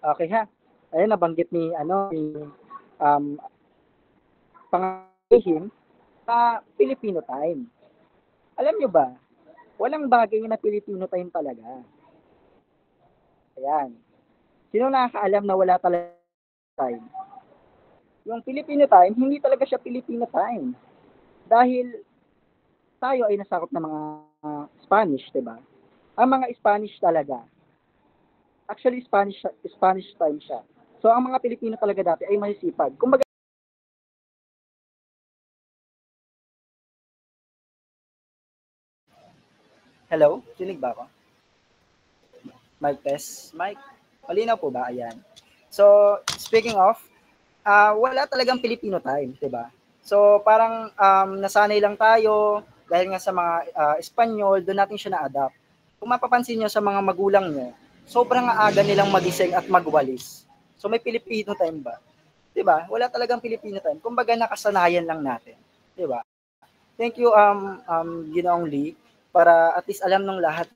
Okay ha? Ayun, nabanggit ni pangahihim sa Filipino time. Alam nyo ba, walang bagay na Filipino time talaga. Ayan. Sino nakakaalam na wala talaga time? Yung Filipino time, hindi talaga siya Filipino time. Dahil tayo ay nasakop ng mga Spanish, diba? Ang mga Spanish talaga. Actually, Spanish time siya. So, ang mga Pilipino talaga dati ay masisipag. Kumbaga, hello? Sinig ba ako? Mic test. Mic. Malinaw po ba? Ayan. So, speaking of, wala talagang Filipino time, 'di ba? So, parang nasanay lang tayo dahil nga sa mga Espanyol, doon natin siya na-adapt. Kung mapapansin niyo sa mga magulang niyo, sobrang aga nilang magising at magwalis. So, may Filipino time ba? 'Di ba? Wala talagang Filipino time. Kumbaga nakasanayan lang natin, 'di ba? Thank you Ginoong Lee, para at least alam ng lahat,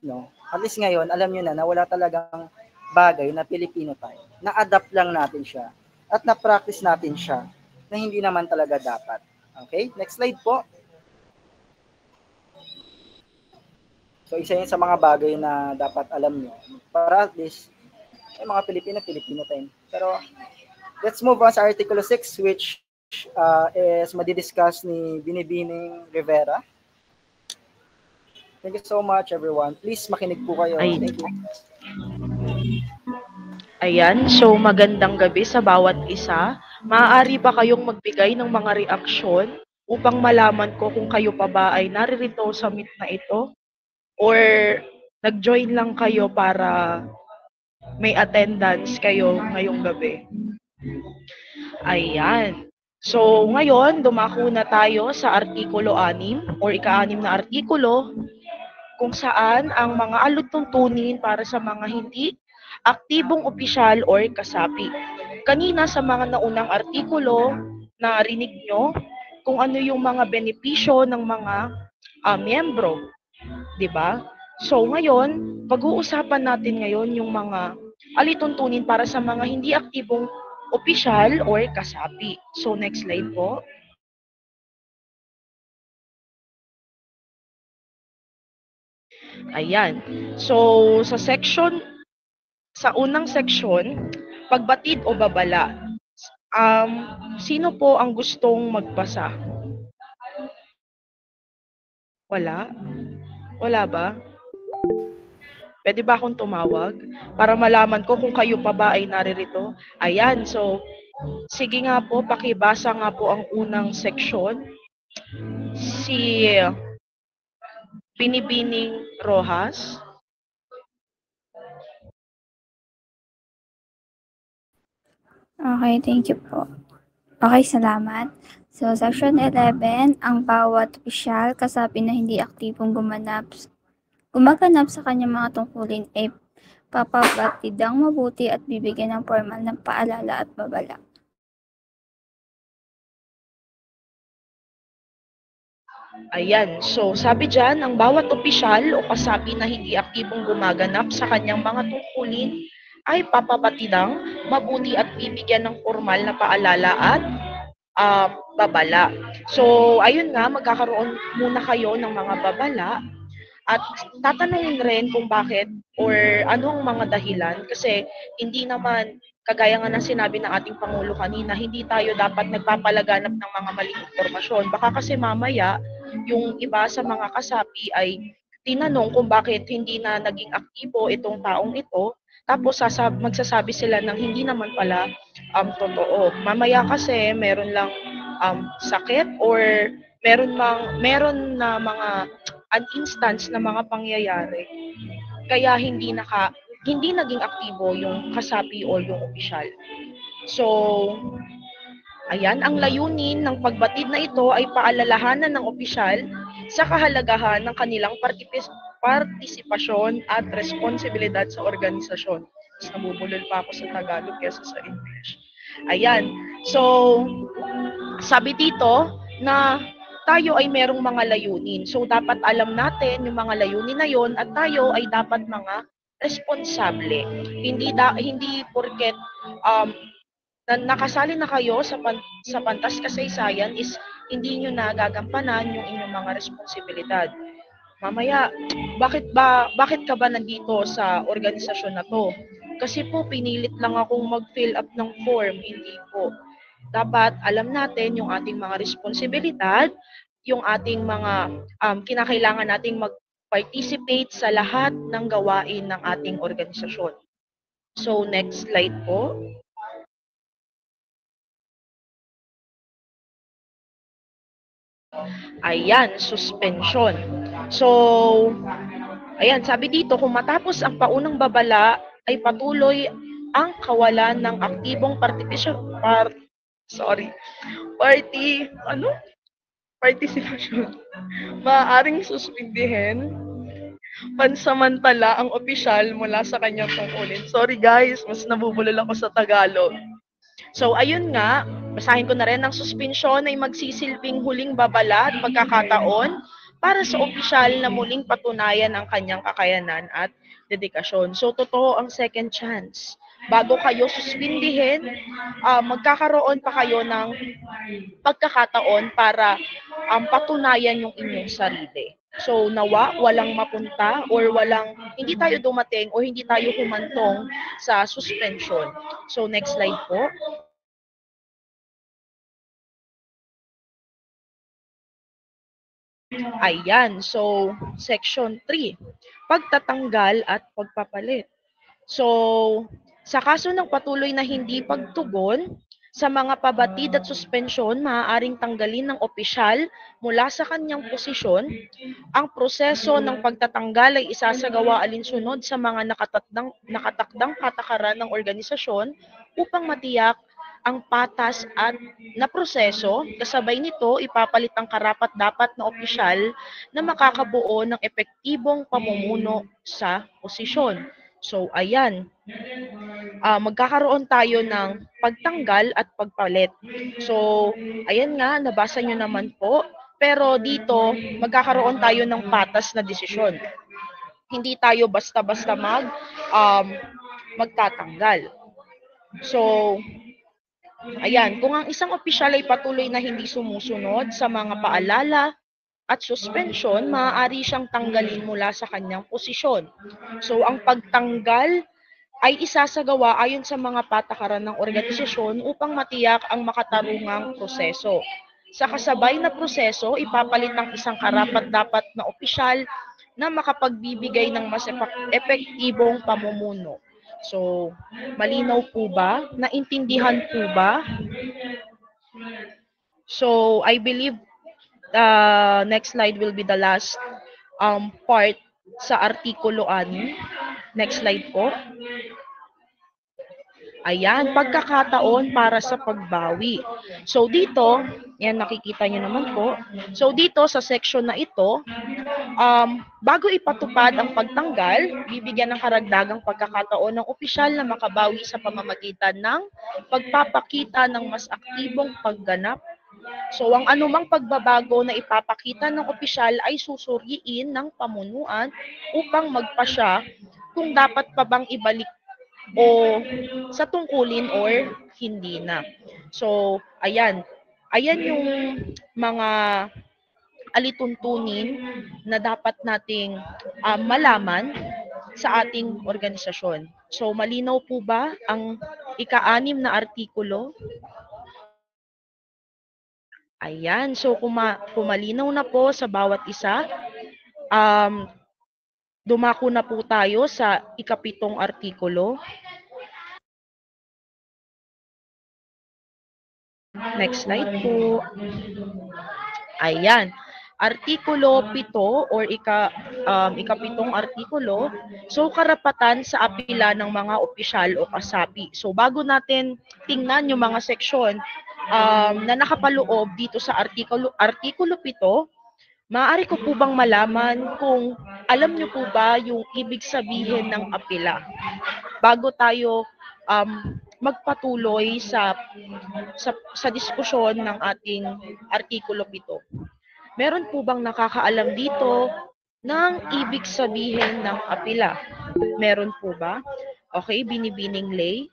at least ngayon, alam nyo na wala talagang bagay na Filipino time. Na-adapt lang natin siya. At na-practice natin siya na hindi naman talaga dapat. Okay? Next slide po. So, isa yun sa mga bagay na dapat alam nyo. Para at least, ay mga Filipino time. Pero, let's move on sa Article 6, which is madidiscuss ni Binibining Rivera. Thank you so much, everyone. Please makinig po kayo. Thank you. Ayan, so magandang gabi sa bawat isa. Maaari pa kayong magbigay ng mga reaksyon upang malaman ko kung kayo pa ba ay naririto sa meet na ito or nag-join lang kayo para may attendance kayo ngayong gabi. Ayan. So, ngayon, dumako na tayo sa Artikulo 6 or ika-6 na artikulo kung saan ang mga alutuntunin para sa mga hindi aktibong opisyal or kasapi. Kanina sa mga naunang artikulo, narinig nyo kung ano yung mga benepisyo ng mga miyembro. Diba? So ngayon, pag-uusapan natin ngayon yung mga alituntunin para sa mga hindi aktibong opisyal or kasapi. So next slide po. Ayan. So, sa unang section, pagbatid o babala. Sino po ang gustong magbasa? Wala? Wala ba? Pwede ba akong tumawag? Para malaman ko kung kayo pa ba ay naririto. Ayan, so, sige nga po, pakibasa nga po ang unang section. Si Binibining Rojas. Okay, thank you po. Okay, salamat. So, Section 11, ang bawat opisyal kasapi na hindi aktibong gumaganap sa kanyang mga tungkulin ay papabatidang mabuti at bibigyan ng formal na paalala at babala. Ayan, so sabi dyan, ang bawat opisyal o kasapi na hindi aktibong gumaganap sa kanyang mga tungkulin ay papabatidang mabuti at bibigyan ng formal na paalala at babala. So, ayun nga, magkakaroon muna kayo ng mga babala at tatanungin rin kung bakit or anong mga dahilan kasi hindi naman kagaya nga ng sinabi ng ating Pangulo kanina, hindi tayo dapat nagpapalaganap ng mga maling impormasyon. Baka kasi mamaya, yung iba sa mga kasapi ay tinanong kung bakit hindi na naging aktibo itong taong ito, tapos magsasabi sila ng hindi naman pala totoo. Mamaya kasi meron lang sakit or meron na mga an instance na mga pangyayari kaya hindi naging aktibo yung kasapi o yung opisyal. So, ayan, ang layunin ng pagbatid na ito ay paalalahanan ng opisyal sa kahalagahan ng kanilang partisipasyon at responsibilidad sa organisasyon. Mas nabubulol pa ako sa Tagalog kaysa sa English. Ayan, so sabi dito na tayo ay merong mga layunin. So, dapat alam natin yung mga layunin na yon at tayo ay dapat mga responsable. Hindi porket nakasali na kayo sa pantas kasaysayan is hindi nyo na gagampanan yung inyong mga responsibilidad. Mamaya, bakit ka ba nandito sa organisasyon na to? Kasi po, pinilit lang akong mag-fill up ng form, hindi po. Dapat alam natin yung ating mga responsibilidad, yung ating mga kinakailangan nating mag-participate sa lahat ng gawain ng ating organisasyon. So, next slide po. Ayan, suspension. So, ayan, sabi dito, kung matapos ang paunang babala, ay patuloy ang kawalan ng aktibong partisipasyon. Maaaring suspindihin pansamantala ang opisyal mula sa kanyang tungkulin. Sorry guys, mas nabubulol ako sa Tagalog. So, ayun nga, basahin ko na rin, ang suspension ay magsisilbing huling babala at pagkakataon para sa opisyal na muling patunayan ang kanyang kakayanan at dedikasyon. So, totoo ang second chance. Bago kayo suspindihin, magkakaroon pa kayo ng pagkakataon para patunayan yung inyong sarili. So, nawa, walang mapunta or hindi tayo dumating o hindi tayo humantong sa suspension. So, next slide po. Ayan, so, section 3, pagtatanggal at pagpapalit. So, sa kaso ng patuloy na hindi pagtugon sa mga pabatid at suspensyon, maaaring tanggalin ng opisyal mula sa kanyang posisyon. Ang proseso ng pagtatanggal ay isasagawa alinsunod sa mga nakatakdang patakaran ng organisasyon upang matiyak ang patas at na proseso. Kasabay nito, ipapalit ang karapat-dapat na opisyal na makakabuo ng epektibong pamumuno sa posisyon. So, ayan. Magkakaroon tayo ng pagtanggal at pagpalit. So, ayan nga, nabasa nyo naman po. Pero dito, magkakaroon tayo ng patas na desisyon. Hindi tayo basta-basta magtatanggal. So, ayan, kung ang isang opisyal ay patuloy na hindi sumusunod sa mga paalala at suspension, maaari siyang tanggalin mula sa kanyang posisyon. So, ang pagtanggal ay isasagawa ayon sa mga patakaran ng organisasyon upang matiyak ang makatarungang proseso. Sa kasabay na proseso, ipapalit ang isang karapat-dapat na opisyal na makapagbibigay ng mas epektibong pamumuno. So, malinaw po ba? Naintindihan po ba? So, I believe next slide will be the last part sa artikulo 6. Next slide po. Ayan, pagkakataon para sa pagbawi. So dito, yan nakikita nyo naman po. So dito sa section na ito, bago ipatupad ang pagtanggal, bibigyan ng karagdagang pagkakataon ng opisyal na makabawi sa pamamagitan ng pagpapakita ng mas aktibong pagganap. So ang anumang pagbabago na ipapakita ng opisyal ay susuriin ng pamunuan upang magpasya kung dapat pa bang ibalik o sa tungkulin or hindi na. So, ayan. Ayan yung mga alituntunin na dapat nating malaman sa ating organisasyon. So, malinaw po ba ang ika-6 na artikulo? Ayan. So, kung malinaw na po sa bawat isa, dumako na po tayo sa ika-7 artikulo. Next slide po. Ayan. Artikulo 7 or ika-7 artikulo. So, karapatan sa apila ng mga opisyal o kasapi. So, bago natin tingnan yung mga seksyon na nakapaloob dito sa artikulo 7, maaari ko po bang malaman kung alam niyo po ba yung ibig sabihin ng apela? Bago tayo magpatuloy sa diskusyon ng ating artikulo 7. Meron po bang nakakaalam dito ng ibig sabihin ng apela? Meron po ba? Okay, Binibining Lay.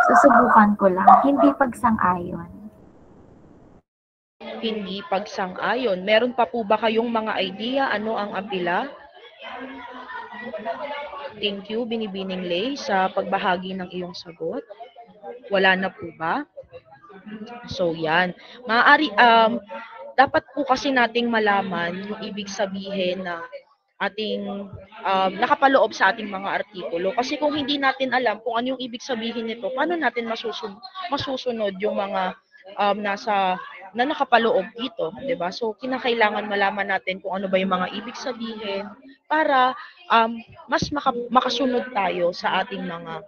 Susubukan ko lang, hindi pagsang-ayon. Hindi pagsang-ayon. Meron pa po ba kayong mga idea ano ang apela? Thank you, Binibining Lay, sa pagbahagi ng iyong sagot. Wala na po ba? So, yan. Maaari, dapat po kasi nating malaman yung ibig sabihin na ating nakapaloob sa ating mga artikulo. Kasi kung hindi natin alam kung ano yung ibig sabihin nito, paano natin masusunod yung mga na nakapaloob dito, 'di ba? So kinakailangan malaman natin kung ano ba yung mga ibig sabihin para mas makasunod tayo sa ating mga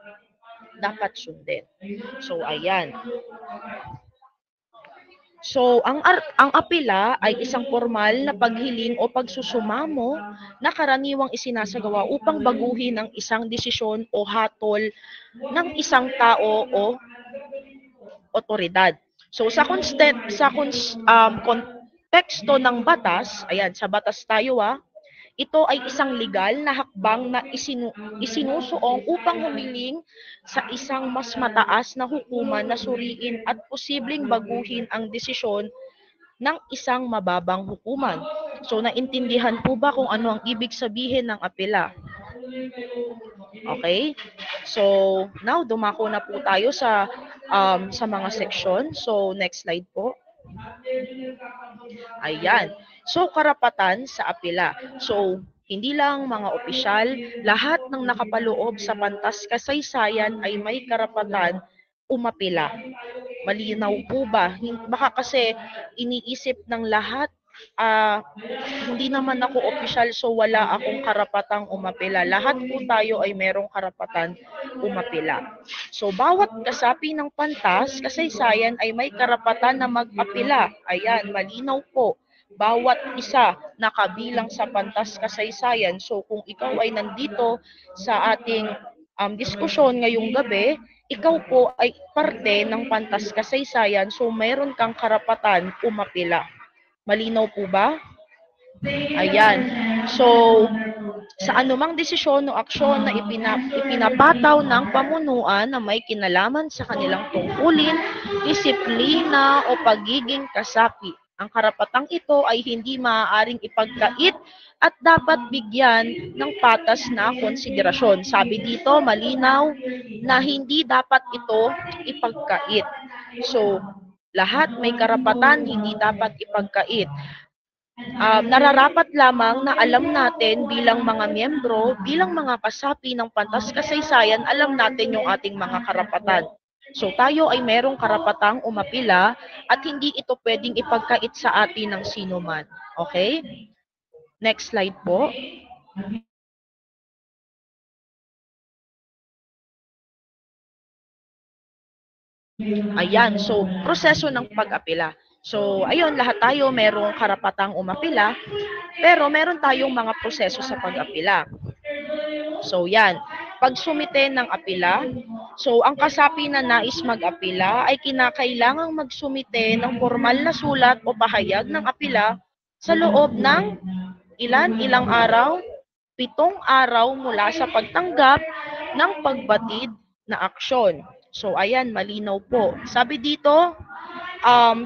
dapat sundin. So ayan. So ang apela ay isang formal na paghiling o pagsusumamo na karaniwang isinasagawa upang baguhin ang isang desisyon o hatol ng isang tao o otoridad. So sa konteksto ng batas, ayan, sa batas tayo ito ay isang legal na hakbang na isinusuong upang humiling sa isang mas mataas na hukuman na suriin at posibleng baguhin ang desisyon ng isang mababang hukuman. So naintindihan po ba kung ano ang ibig sabihin ng apela? Okay? So now dumako na po tayo sa mga section. So next slide po. Ayan. So karapatan sa apela. So hindi lang mga opisyal, lahat ng nakapaloob sa pantas kasaysayan ay may karapatan umapela. Malinaw po ba? Baka kasi iniisip ng lahat, hindi naman ako opisyal so wala akong karapatang umapela. Lahat po tayo ay merong karapatan umapela. So bawat kasapi ng pantas kasaysayan ay may karapatan na mag-apela. Ayan, malinaw po. Bawat isa nakabilang sa pantas kasaysayan. So kung ikaw ay nandito sa ating diskusyon ngayong gabi, ikaw po ay parte ng pantas kasaysayan. So mayroon kang karapatan umapela. Malinaw po ba? Ayan. So sa anumang desisyon o aksyon na ipinapataw ng pamunuan na may kinalaman sa kanilang tungkulin, disiplina o pagiging kasapi. Ang karapatang ito ay hindi maaaring ipagkait at dapat bigyan ng patas na konsiderasyon. Sabi dito, malinaw na hindi dapat ito ipagkait. So, lahat may karapatan, hindi dapat ipagkait. Nararapat lamang na alam natin bilang mga miyembro, bilang mga kasapi ng pantas kasaysayan, alam natin yung ating mga karapatan. So tayo ay merong karapatang umapila at hindi ito pwedeng ipagkait sa atin ng sino man. Okay? Next slide po. Ayan, so proseso ng pag-apela. So, ayun, lahat tayo merong karapatang umapila, pero meron tayong mga proseso sa pag-apela. So, yan. Pag sumite ng apela, so ang kasapi na nais mag-apela ay kinakailangang magsumite ng formal na sulat o pahayag ng apela sa loob ng ilang araw? 7 araw mula sa pagtanggap ng pagbatid na aksyon. So, ayan, malinaw po. Sabi dito,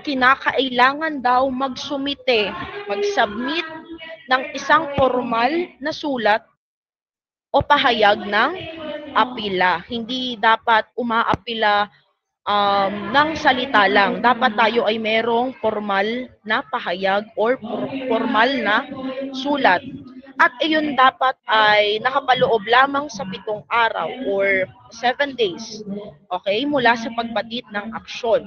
kinakailangan daw magsumite, mag-submit ng isang formal na sulat o pahayag ng apela. Hindi dapat umaapela ng salita lang. Dapat tayo ay merong formal na pahayag or formal na sulat. At iyon dapat ay nakapaloob lamang sa 7 araw or 7 days. Okay? Mula sa pagbatid ng aksyon.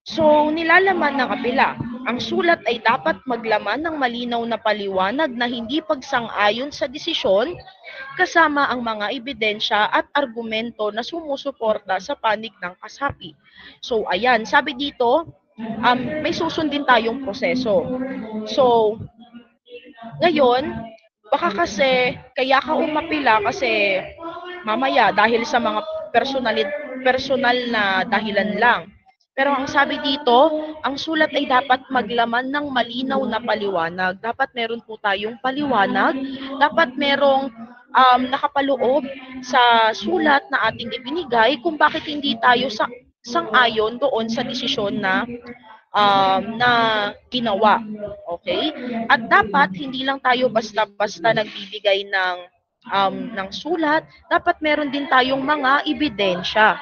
So, nilalaman ng apela. Ang sulat ay dapat maglaman ng malinaw na paliwanag na hindi pagsang-ayon sa desisyon kasama ang mga ebidensya at argumento na sumusuporta sa panig ng kasapi. So, ayan, sabi dito, may susundin tayong proseso. So, ngayon, baka kasi kaya ka umapila kasi mamaya dahil sa mga personal na dahilan lang. Pero ang sabi dito, ang sulat ay dapat maglaman ng malinaw na paliwanag. Dapat meron po tayong paliwanag. Dapat merong nakapaloob sa sulat na ating ibinigay kung bakit hindi tayo sang-ayon doon sa desisyon na ginawa. Okay? At dapat hindi lang tayo basta-basta nagbibigay ng sulat. Dapat meron din tayong mga ebidensya.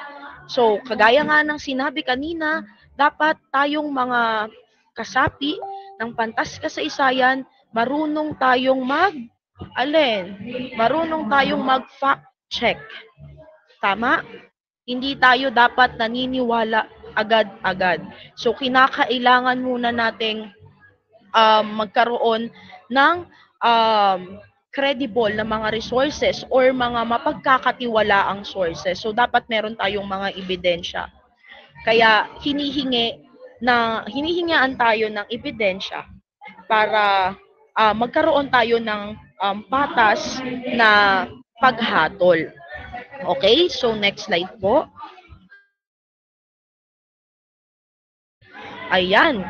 So, kagaya nga ng sinabi kanina, dapat tayong mga kasapi ng pantas kasaysayan, marunong tayong marunong tayong mag-fact check. Tama? Hindi tayo dapat naniniwala agad-agad. So, kinakailangan muna nating magkaroon ng credible na mga resources or mga mapagkakatiwalaang sources. So, dapat meron tayong mga ebidensya. Kaya, hinihingaan tayo ng ebidensya para magkaroon tayo ng patas na paghatol. Okay? So, next slide po. Ayan.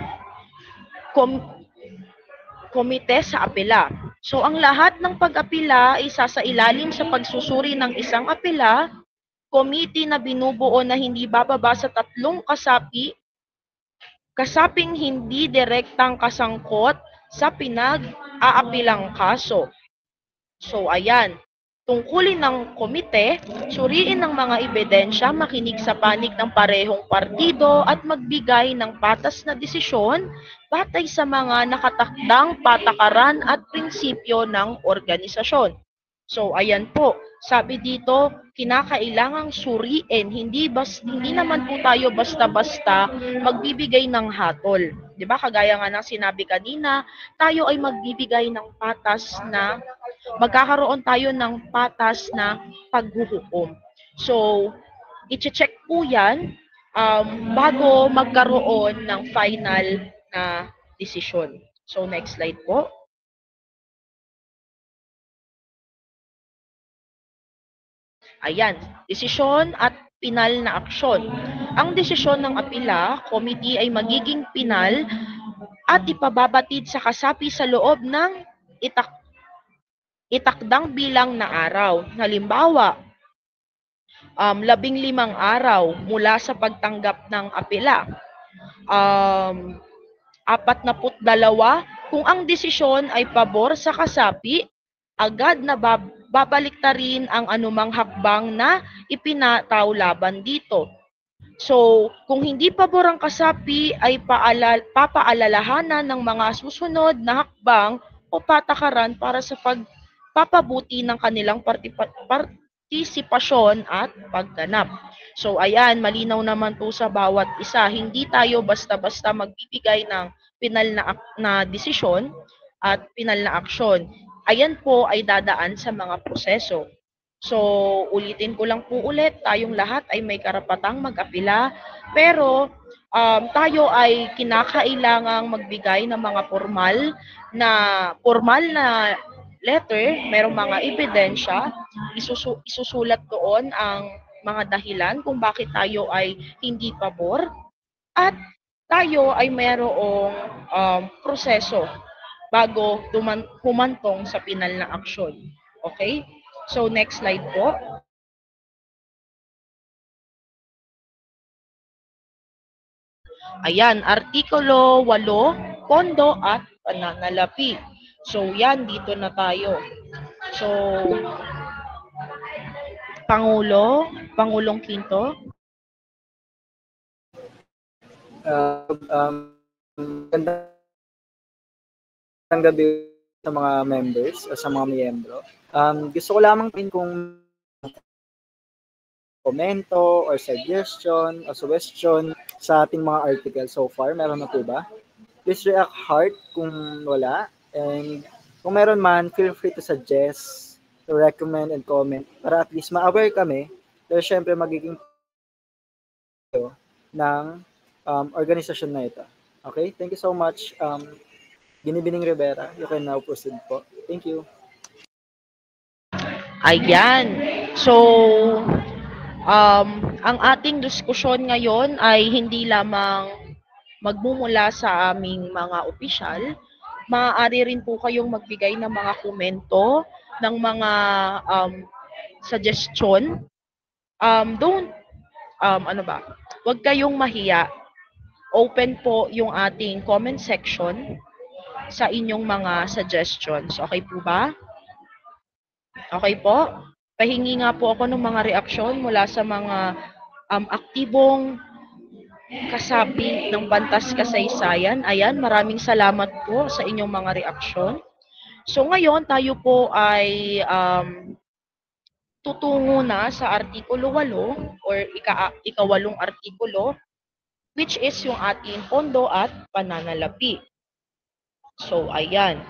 Komite sa apela. So, ang lahat ng pag-apela ay sasailalim sa pagsusuri ng isang apela, komite na binubuo na hindi bababa sa 3 kasapi, kasaping hindi direktang kasangkot sa pinag-aapilang kaso. So, ayan. Tungkulin ng komite, suriin ng mga ebidensya, makinig sa panig ng parehong partido at magbigay ng patas na desisyon batay sa mga nakatakdang patakaran at prinsipyo ng organisasyon. So, ayan po. Sabi dito, kinakailangang suriin. Hindi naman po tayo basta-basta magbibigay ng hatol. Diba? Kagaya nga ng sinabi kanina, tayo ay magbibigay ng patas na magkakaroon tayo ng patas na paghuhukom. So, i-check po yan bago magkaroon ng final na desisyon. So, next slide po. Ayan, desisyon at pinal na aksyon. Ang desisyon ng apela, committee ay magiging pinal at ipababatid sa kasapi sa loob ng itakdang bilang na araw. Halimbawa, 15 araw mula sa pagtanggap ng apela. 42 kung ang desisyon ay pabor sa kasapi, agad na babaliktarin ang anumang hakbang na ipinataw laban dito. So, kung hindi pabor ang kasapi ay papaalalahanan ng mga susunod na hakbang o patakaran para sa pagpapabuti ng kanilang partisipasyon at pagganap. So, ayan, malinaw naman po sa bawat isa. Hindi tayo basta-basta magbibigay ng pinal na desisyon at pinal na aksyon. Ayan po ay dadaan sa mga proseso. So, ulitin ko lang po ulit, tayong lahat ay may karapatang mag-apila, pero tayo ay kinakailangang magbigay ng mga formal na letter, merong mga ebidensya, isusulat doon ang mga dahilan kung bakit tayo ay hindi pabor, at tayo ay mayroong proseso bago humantong sa pinal na aksyon. Okay? So, next slide po. Ayan, Artikulo 8, pondo at pananalapi. So, yan, dito na tayo. So, Pangulong Quinto. Magandang gabi sa mga members o sa mga miyembro. Gusto ko lamang kung komento or suggestion o suggestion sa ating mga article so far. Meron na po ba? Please react heart kung wala. And kung meron man, feel free to suggest, to recommend and comment para at least ma-aware kami dahil syempre magiging ng organisasyon na ito. Okay? Thank you so much. Binibining Rivera, you can now proceed po. Thank you. Ayan. So, ang ating diskusyon ngayon ay hindi lamang magmumula sa aming mga opisyal. Maaari rin po kayong magbigay ng mga komento, ng mga suggestion. Huwag kayong mahiya. Open po yung ating comment section sa inyong mga suggestions. Okay po ba? Okay po? Pahingi nga po ako ng mga reaksyon mula sa mga aktibong kasapi ng Bantas Kasaysayan. Ayan, maraming salamat po sa inyong mga reaksyon. So ngayon, tayo po ay tutungo na sa Artikulo 8 or ikawalong artikulo, which is yung ating pondo at pananalapi. So, ayan.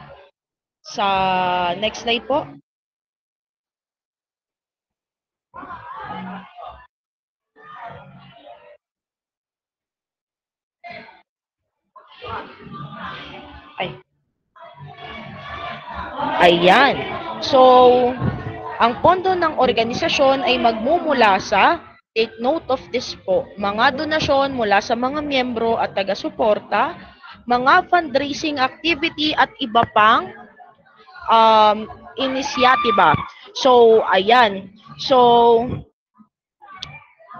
Sa next slide po. Ayan. So, ang pondo ng organisasyon ay magmumula sa, take note of this po, mga donasyon mula sa mga miyembro at taga-suporta, mga fundraising activity at iba pang inisyatiba. So, ayan. So,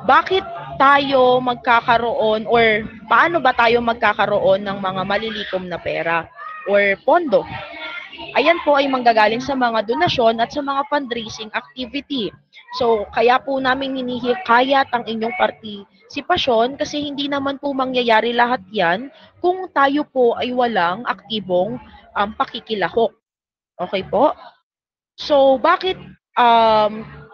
bakit tayo magkakaroon or paano ba tayo magkakaroon ng mga malilikom na pera or pondo? Ayan po ay manggagaling sa mga donasyon at sa mga fundraising activity. So, kaya po namin hinihikayat ang inyong partisipasyon kasi hindi naman po mangyayari lahat yan kung tayo po ay walang aktibong pakikilahok. Okay po? So, bakit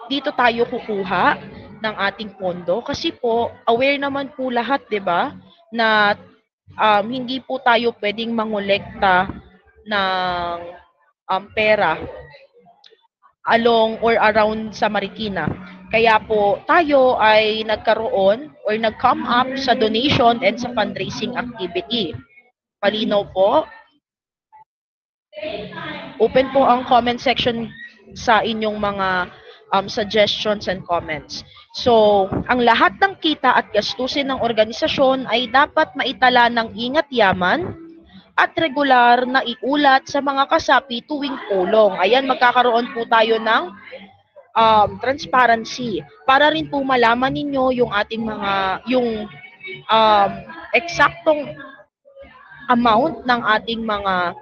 dito tayo kukuha ng ating pondo? Kasi po, aware naman po lahat, 'di ba, na hindi po tayo pwedeng mangolekta ng pera along or around sa Marikina. Kaya po tayo ay nagkaroon or nag-come up sa donation and sa fundraising activity. Palinaw po? Open po ang comment section sa inyong mga suggestions and comments. So, ang lahat ng kita at gastusin ng organisasyon ay dapat maitala ng ingat yaman at regular na iulat sa mga kasapi tuwing pulong. Ayan, magkakaroon po tayo ng transparency para rin po malaman ninyo yung ating mga, yung eksaktong amount ng ating mga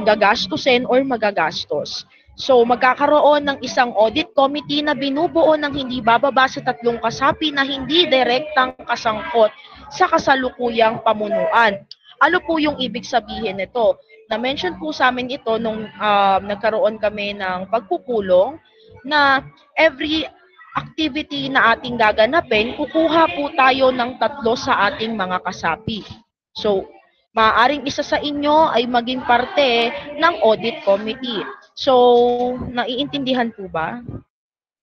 gagastusin or magagastos. So, magkakaroon ng isang audit committee na binubuo ng hindi bababa sa 3 kasapi na hindi direktang kasangkot sa kasalukuyang pamunuan. Ano po yung ibig sabihin nito? Na-mention po sa amin ito nung nagkaroon kami ng pagpupulong na every activity na ating gaganapin, kukuha po tayo ng 3 sa ating mga kasapi. So, maaaring isa sa inyo ay maging parte ng audit committee. So, naiintindihan po ba?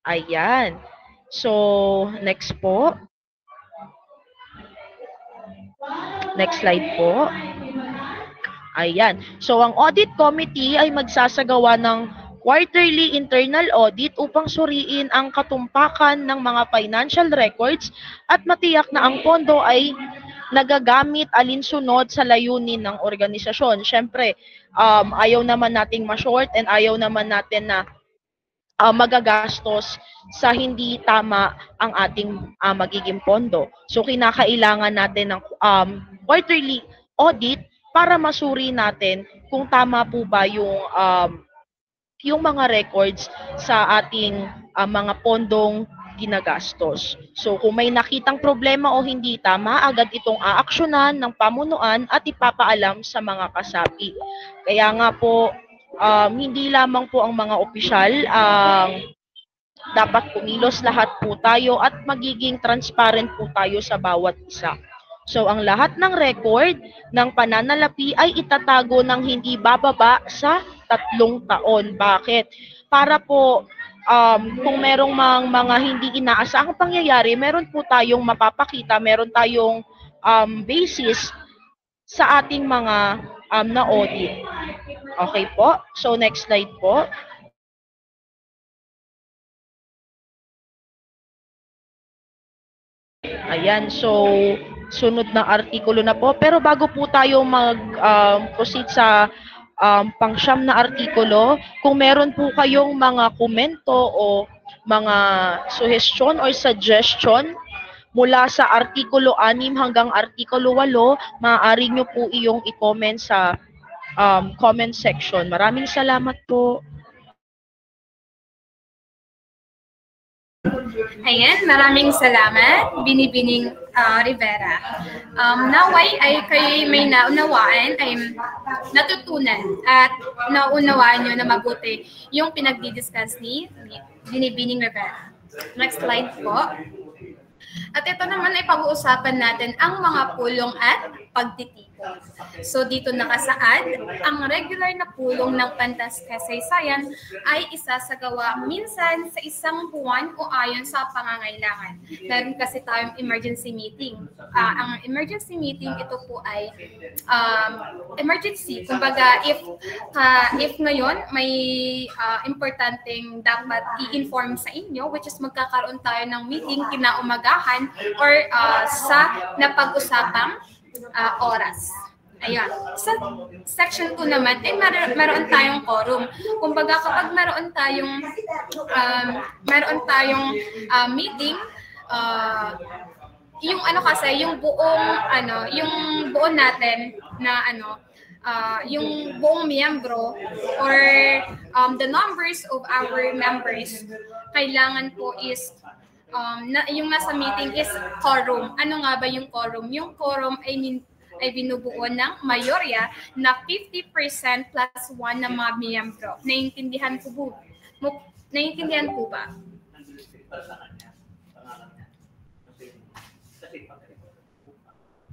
Ayan. So, next po. Next slide po. Ayan. So, ang audit committee ay magsasagawa ng quarterly internal audit upang suriin ang katumpakan ng mga financial records at matiyak na ang pondo ay nagagamit alinsunod sa layunin ng organisasyon. Siyempre, ayaw naman nating ma-short and ayaw naman natin na magagastos sa hindi tama ang ating magiging pondo. So, kinakailangan natin ng quarterly audit para masuri natin kung tama po ba yung mga records sa ating mga pondong ginagastos. So, kung may nakitang problema o hindi tama, agad itong aaksyonan ng pamunuan at ipapaalam sa mga kasapi. Kaya nga po, hindi lamang po ang mga opisyal dapat kumilos, lahat po tayo at magiging transparent po tayo sa bawat isa. So, ang lahat ng record ng pananalapi ay itatago ng hindi bababa sa 3 taon. Bakit? Para po, kung merong mga hindi inaasahang pangyayari, meron po tayong mapapakita, meron tayong basis sa ating mga na-audit. Okay po? So, next slide po. Ayan, so sunod na artikulo na po. Pero bago po tayo mag-proceed sa pang-siyam na artikulo, kung meron po kayong mga komento o mga suggestion or suggestion mula sa artikulo 6 hanggang artikulo 8, maaari nyo po iyong i-comment sa comment section. Maraming salamat po. Ayan, maraming salamat, Binibining Rivera. Naway ay kayo may naunawaan, ay natutunan at naunawaan nyo na mabuti yung pinagdidiscuss ni Binibining Rivera. Next slide po. At ito naman ay pag-uusapan natin ang mga pulong at pagtitipon. So dito nakasaad, ang regular na pulong ng Pantas Kasaysayan ay isasagawa minsan sa isang buwan o ayon sa pangangailangan. Meron kasi tayong emergency meeting. Ang emergency meeting, ito po ay emergency. Kumbaga, if ngayon may importanteng dapat i-inform sa inyo, which is magkakaroon tayo ng meeting kinaumagahan or sa napag-usapang oras. Ayan. Sa section 2 naman, ay meron tayong quorum. Kumbaga, kapag meron tayong meeting, yung kasi, yung buong natin na yung buong miyembro or the numbers of our members, kailangan po is yung nasa meeting is quorum. Ano nga ba yung quorum? Yung quorum ay binubuo ng mayorya na 50% plus 1 ng mga miyembro. Naiintindihan po ba?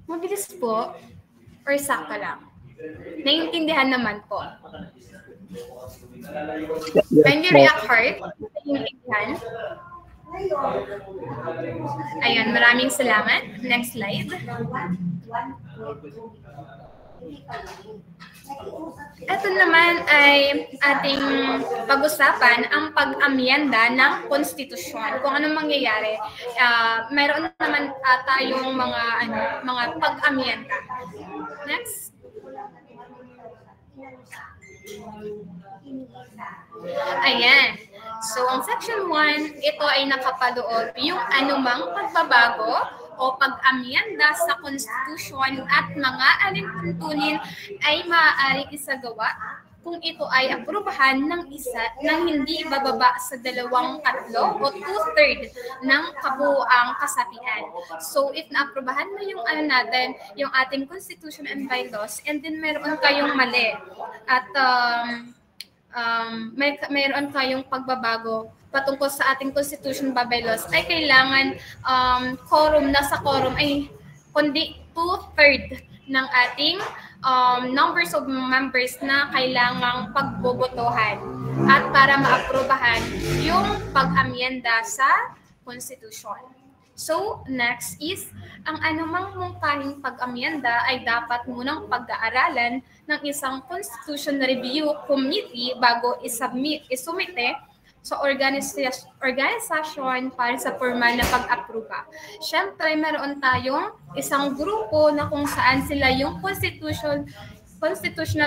Mabilis po or sakto lang? Naiintindihan naman po. Can you react hard? Naiintindihan? Ayun, maraming salamat. Next slide. Ito naman ay ating pag-usapan ang pag-amyenda ng konstitusyon. Kung anong mangyayari, mayroon naman tayong mga pag-amyenda. Next. Ayan. So, ang section 1, ito ay nakapaloob yung anumang pagbabago o pag-amyenda sa konstitusyon at mga alintuntunin ay maaaring isagawa kung ito ay aprubahan ng hindi bababa sa 2/3 o 2/3 ng kabuuang kasapian. So, if naaprubahan na yung yung ating constitution and bylaws, and then meron kayong mali at mayroon kayong pagbabago patungkol sa ating constitution bylaws, ay kailangan quorum ay kundi 2/3 ng ating numbers of members na kailangang pagbobotohan at para maaprubahan yung pag-amyenda sa Constitution. So, next is, ang anumang mungkahing pag-amyenda ay dapat munang pag-aaralan ng isang Constitution Review Committee bago isumite sa organisasyon para sa formal na pag-aproba. Siyempre, meron tayong isang grupo na kung saan sila yung Constitutional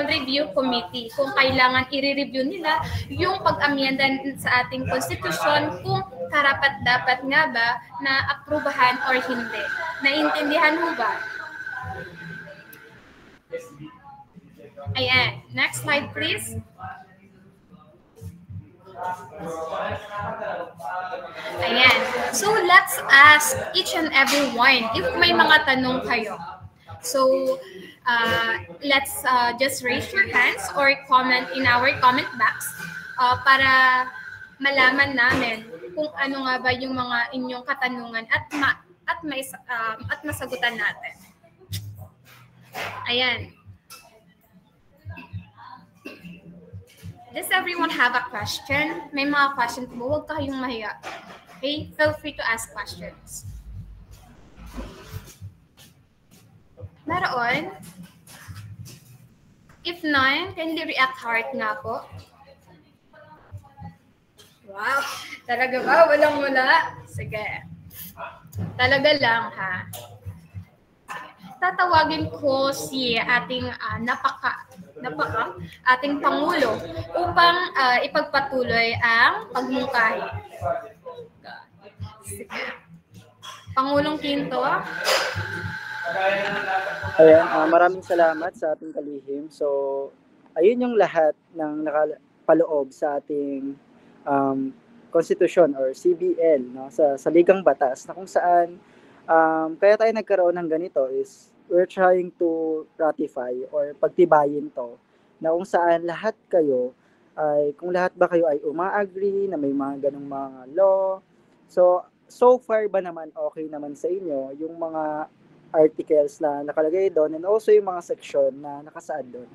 Review Committee. Kung kailangan i-review nila yung pag-amyenda sa ating Constitution kung karapat-dapat nga ba na aprubahan or hindi. Naintindihan mo ba? Ayan. Next slide, please. Ayan. So, let's ask each and every one if may mga tanong kayo. So, let's just raise your hands or comment in our comment box para malaman namin kung ano nga ba yung mga inyong katanungan at masagutan natin. Ayan. Does everyone have a question? May mga question po, huwag kayong mahiya. Okay? Feel free to ask questions. Meron? If none, kindly react heart nga po. Wow! Talaga ba? Walang wala? Sige. Talaga lang, ha? Tatawagin ko si ating ating Pangulo upang ipagpatuloy ang pagmungkahi. Sige. Pangulong Quinto. Ayan, maraming salamat sa ating kalihim. So, ayun yung lahat ng nakapaloob sa ating Constitution or CBL, no, sa Ligang Batas, na kung saan kaya tayo nagkaroon ng ganito is we're trying to ratify or pagtibayin to, na kung saan lahat kayo ay, kung lahat ba kayo ay uma-agree na may mga ganung mga law. So far ba naman okay naman sa inyo yung mga articles na nakalagay doon and also yung mga section na nakasaad doon?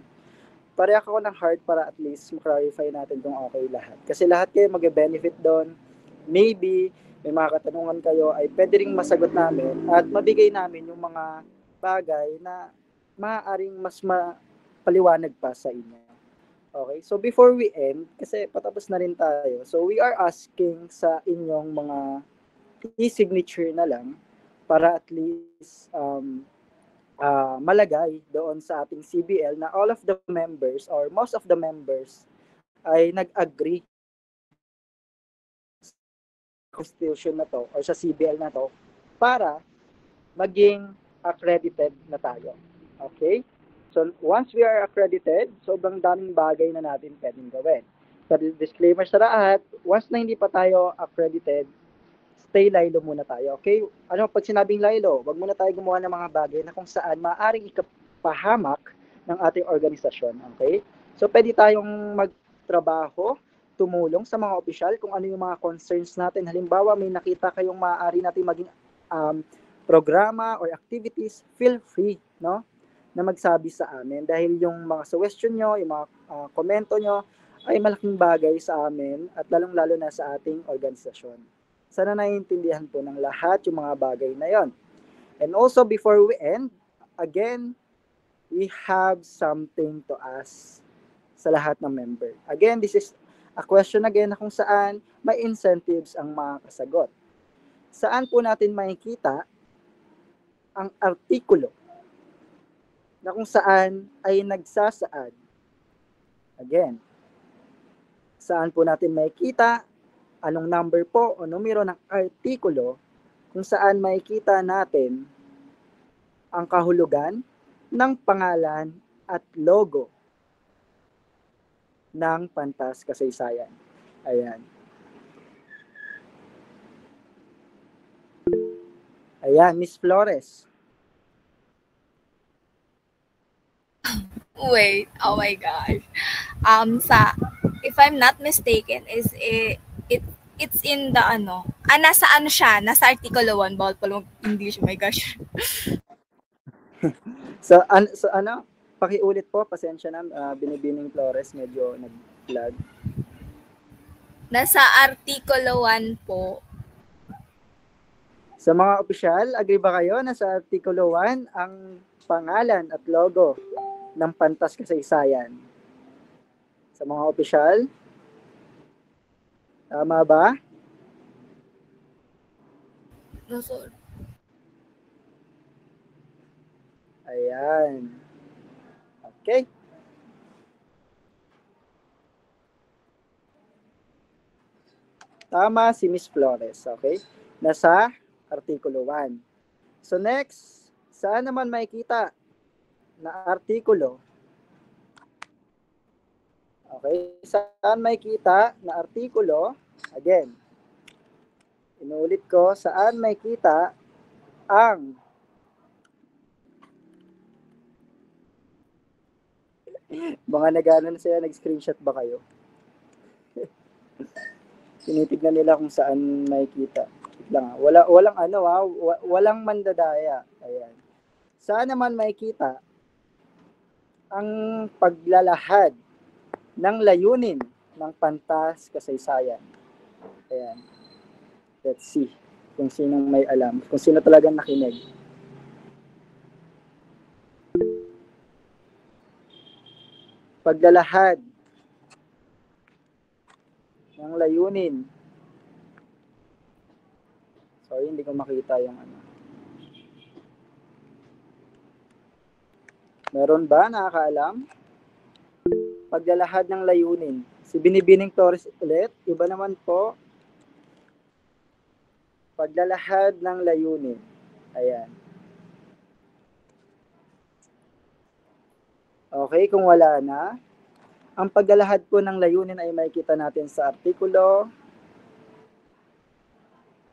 Pareha ako ng heart para at least ma-clarify natin kung okay lahat. Kasi lahat kayo mag-benefit doon. Maybe may mga katanungan kayo ay pwede ring masagot namin at mabigay namin yung mga bagay na maaaring mas mapaliwanag pa sa inyo. Okay? So before we end, kasi patapos na rin tayo, so we are asking sa inyong mga e-signature na lang para at least malagay doon sa ating CBL na all of the members or most of the members ay nag-agree sa Constitution na to or sa CBL na to para maging accredited na tayo. Okay? So, once we are accredited, sobrang daming bagay na natin pwedeng gawin. Pero disclaimer sa lahat, once na hindi pa tayo accredited, stay lilo muna tayo. Okay? Ano, pag sinabing lilo, wag muna tayo gumawa ng mga bagay na kung saan maaaring ikapahamak ng ating organisasyon. Okay? So, pwede tayong magtrabaho, tumulong sa mga opisyal kung ano yung mga concerns natin. Halimbawa, may nakita kayong maaari natin maging programa or activities, feel free, no, na magsabi sa amin dahil yung mga suggestion nyo, yung mga komento nyo ay malaking bagay sa amin at lalong-lalo na sa ating organisasyon. Sana naiintindihan po ng lahat yung mga bagay na yon. And also before we end, again, we have something to ask sa lahat ng member. Again, this is a question again na kung saan may incentives ang mga kasagot. Saan po natin makikita ang artikulo na kung saan ay nagsasaad? Again, saan po natin makikita, anong number po o numero ng artikulo kung saan makikita natin ang kahulugan ng pangalan at logo ng Pantas Kasaysayan. Ayan. Ayan, Miss Flores. Wait, oh my gosh. If I'm not mistaken, it's in the nasa siya, nasa Artikulo 1, bawal pala mag-English, oh my gosh. So ano? Pakiulit po, pasensya na, Binibining Flores, medyo nag-lag. Nasa Artikulo 1 po. Sa mga opisyal, agree ba kayo na sa Artikulo 1 ang pangalan at logo ng Pantas Kasaysayan? Sa mga opisyal? Tama ba? No, sir. Ayan. Okay. Tama si Miss Flores, okay? Nasa Artikulo 1. So next, saan naman makikita na artikulo? Okay, saan makikita na artikulo? Again, inuulit ko, saan makikita ang mga nag-ano na sila, nag-screenshot ba kayo? Tinitignan nila kung saan makikita. Lang, walang mandadaya. Ayan. Saan naman makikita ang paglalahad ng layunin ng Pantas Kasaysayan? Ayan. Let's see kung sinong may alam, kung sino talagang nakinig. Paglalahad ng layunin. Sorry, hindi ko makita yung ano. Meron ba nakakaalam? Paglalahad ng layunin. Si Binibining Torres ulit. Iba naman po. Paglalahad ng layunin. Ayan. Okay, kung wala na. Ang paglalahad po ng layunin ay makikita natin sa artikulo,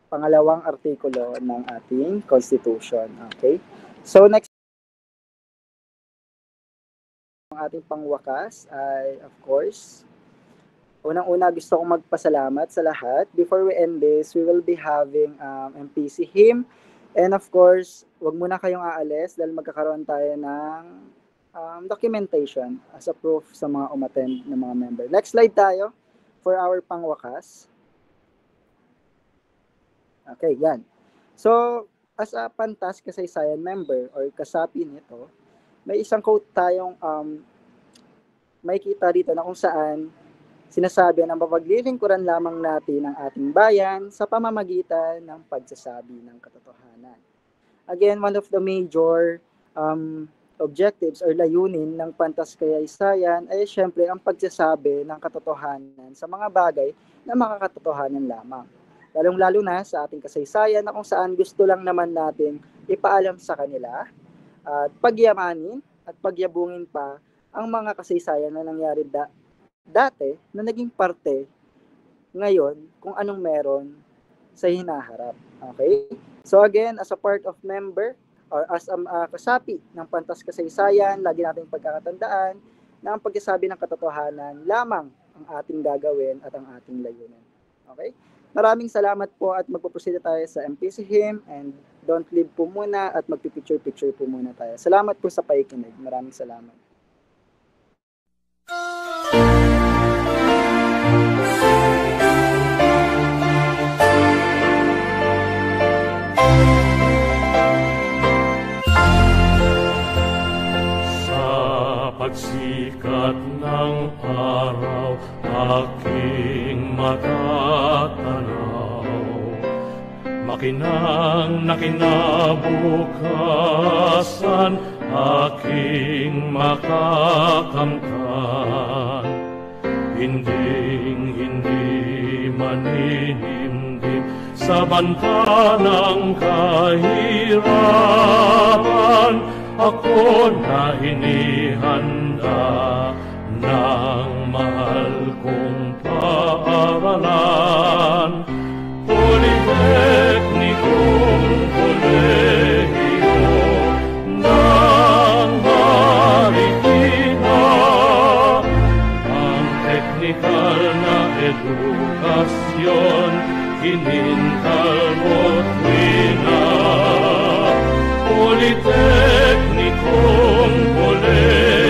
pangalawang artikulo ng ating Constitution. Okay? So next, ang ating pangwakas ay, of course, unang-una gusto kong magpasalamat sa lahat. Before we end this, we will be having MPC hymn. And of course, wag muna kayong aalis dahil magkakaroon tayo ng documentation as a proof sa mga umattend na mga member. Next slide tayo for our pangwakas. Okay, yan. So, as a Pantas Kasaysayan member or kasapi nito, may isang quote tayong may kita dito na kung saan sinasabi na mapaglilingkuran lamang natin ang ating bayan sa pamamagitan ng pagsasabi ng katotohanan. Again, one of the major objectives or layunin ng Pantas Kasaysayan ay syempre ang pagsasabi ng katotohanan sa mga bagay na makakatotohanan lamang. Lalong-lalo na sa ating kasaysayan na kung saan gusto lang naman natin ipaalam sa kanila at pagyamanin at pagyabungin pa ang mga kasaysayan na nangyari dati na naging parte ngayon kung anong meron sa hinaharap. Okay? So again, as a part of member or as a kasapi ng Pantas Kasaysayan, lagi nating pagkakatandaan na ang pagsasabi ng katotohanan lamang ang ating gagawin at ang ating layunin. Okay? Maraming salamat po at magpuproceed tayo sa MPC hymn and don't leave po muna at magpipicture-picture po muna tayo. Salamat po sa pakikinig. Maraming salamat. Sa pagsikat ng araw, aking matatanaw, makinang na kinabukasan, aking makakamtan. Hinding-hindi maninimdim sa banta ng kahirapan, ako na inihanda ng mahal kong paaralan. Politeknikong kolehiyo ng Marikina, ang teknikal na edukasyon, kinintal mo't wina. Politeknikong kolehiyo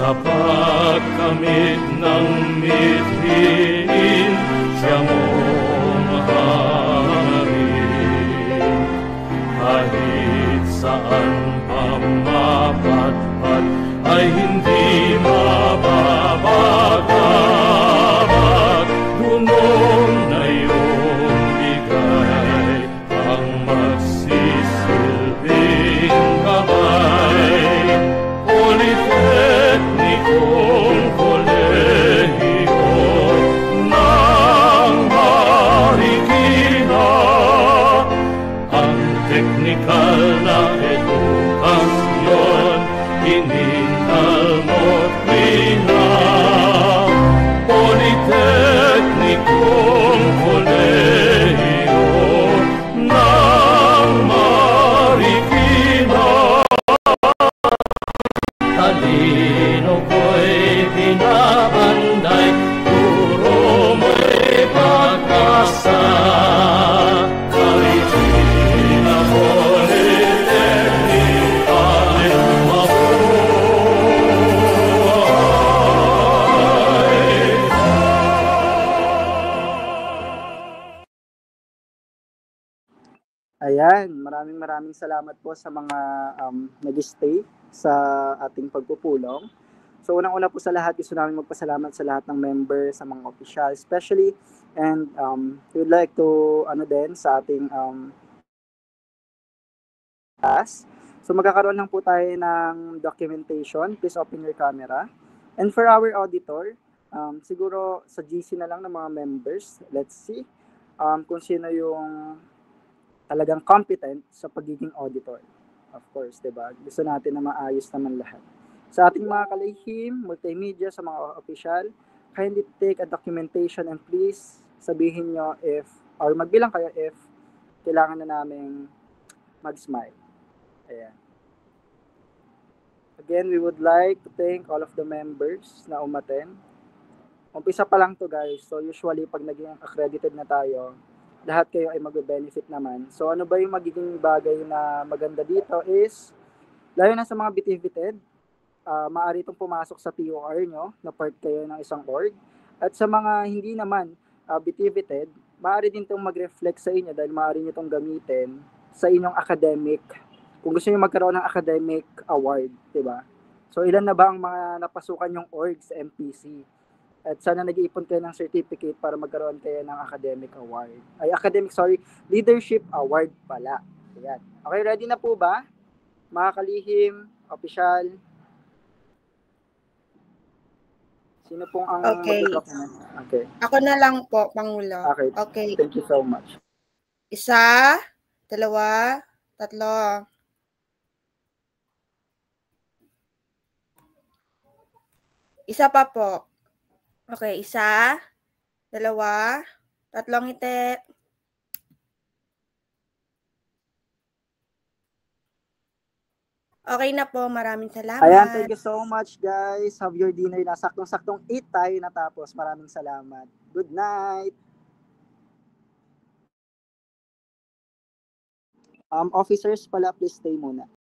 sa pagkamit ng mithiin, siya mong hangarin. Kahit saan pa mapatpat ay hindi mababagabag, dunong na iyong bigay ang magsisilbing gabay. Politeknikong kolehiyo ng Marikina, ang teknikal na edukasyon ininal mo't pina. Politeknikong kolehiyo ng Marikina, talino ko'y pinabanday, puro mo'y pag-asa. Marikina Politeknika ay mabuhay. Ayan, maraming salamat po sa mga nag-stay sa ating pagpupulong. So unang-una po sa lahat, gusto namin magpasalamat sa lahat ng members, sa mga official especially, and we'd like to sa ating class. So magkakaroon lang po tayo ng documentation. Please open your camera. And for our auditor, siguro sa GC na lang ng mga members, let's see kung sino yung talagang competent sa pagiging auditor. Of course, diba? Gusto natin na maayos naman lahat. Sa ating mga kalihim, multimedia, sa mga official, kindly take a documentation and please sabihin nyo if, or magbilang kayo if kailangan na namin mag-smile. Ayan. Again, we would like to thank all of the members na umaten. Umpisa pa lang to guys. So usually pag naging accredited na tayo, lahat kayo ay mag-benefit naman. So ano ba yung magiging bagay na maganda dito is, lalo na sa mga bitivited, maaari itong pumasok sa POR nyo, na part kayo ng isang org. At sa mga hindi naman bitivited, maaari din itong mag-reflect sa inyo dahil maaari nyo itong gamitin sa inyong academic, kung gusto nyo magkaroon ng academic award, diba? So ilan na ba ang mga napasukan yung org sa MPC? At sana nag-iipon kayo ng certificate para magkaroon kayo ng leadership award pala. Ayan. Okay, ready na po ba? Mga kalihim, official. Sino pong ang mag-document? Okay. Ako na lang po, Pangulo. Okay. Thank you so much. 1, 2, 3. Isa pa po. Okay, 1, 2, 3 ngiti. Okay na po, maraming salamat. Ayan, thank you so much guys. Have your dinner na. Saktong-saktong 8 tayo natapos. Maraming salamat. Good night. Officers pala, please stay muna.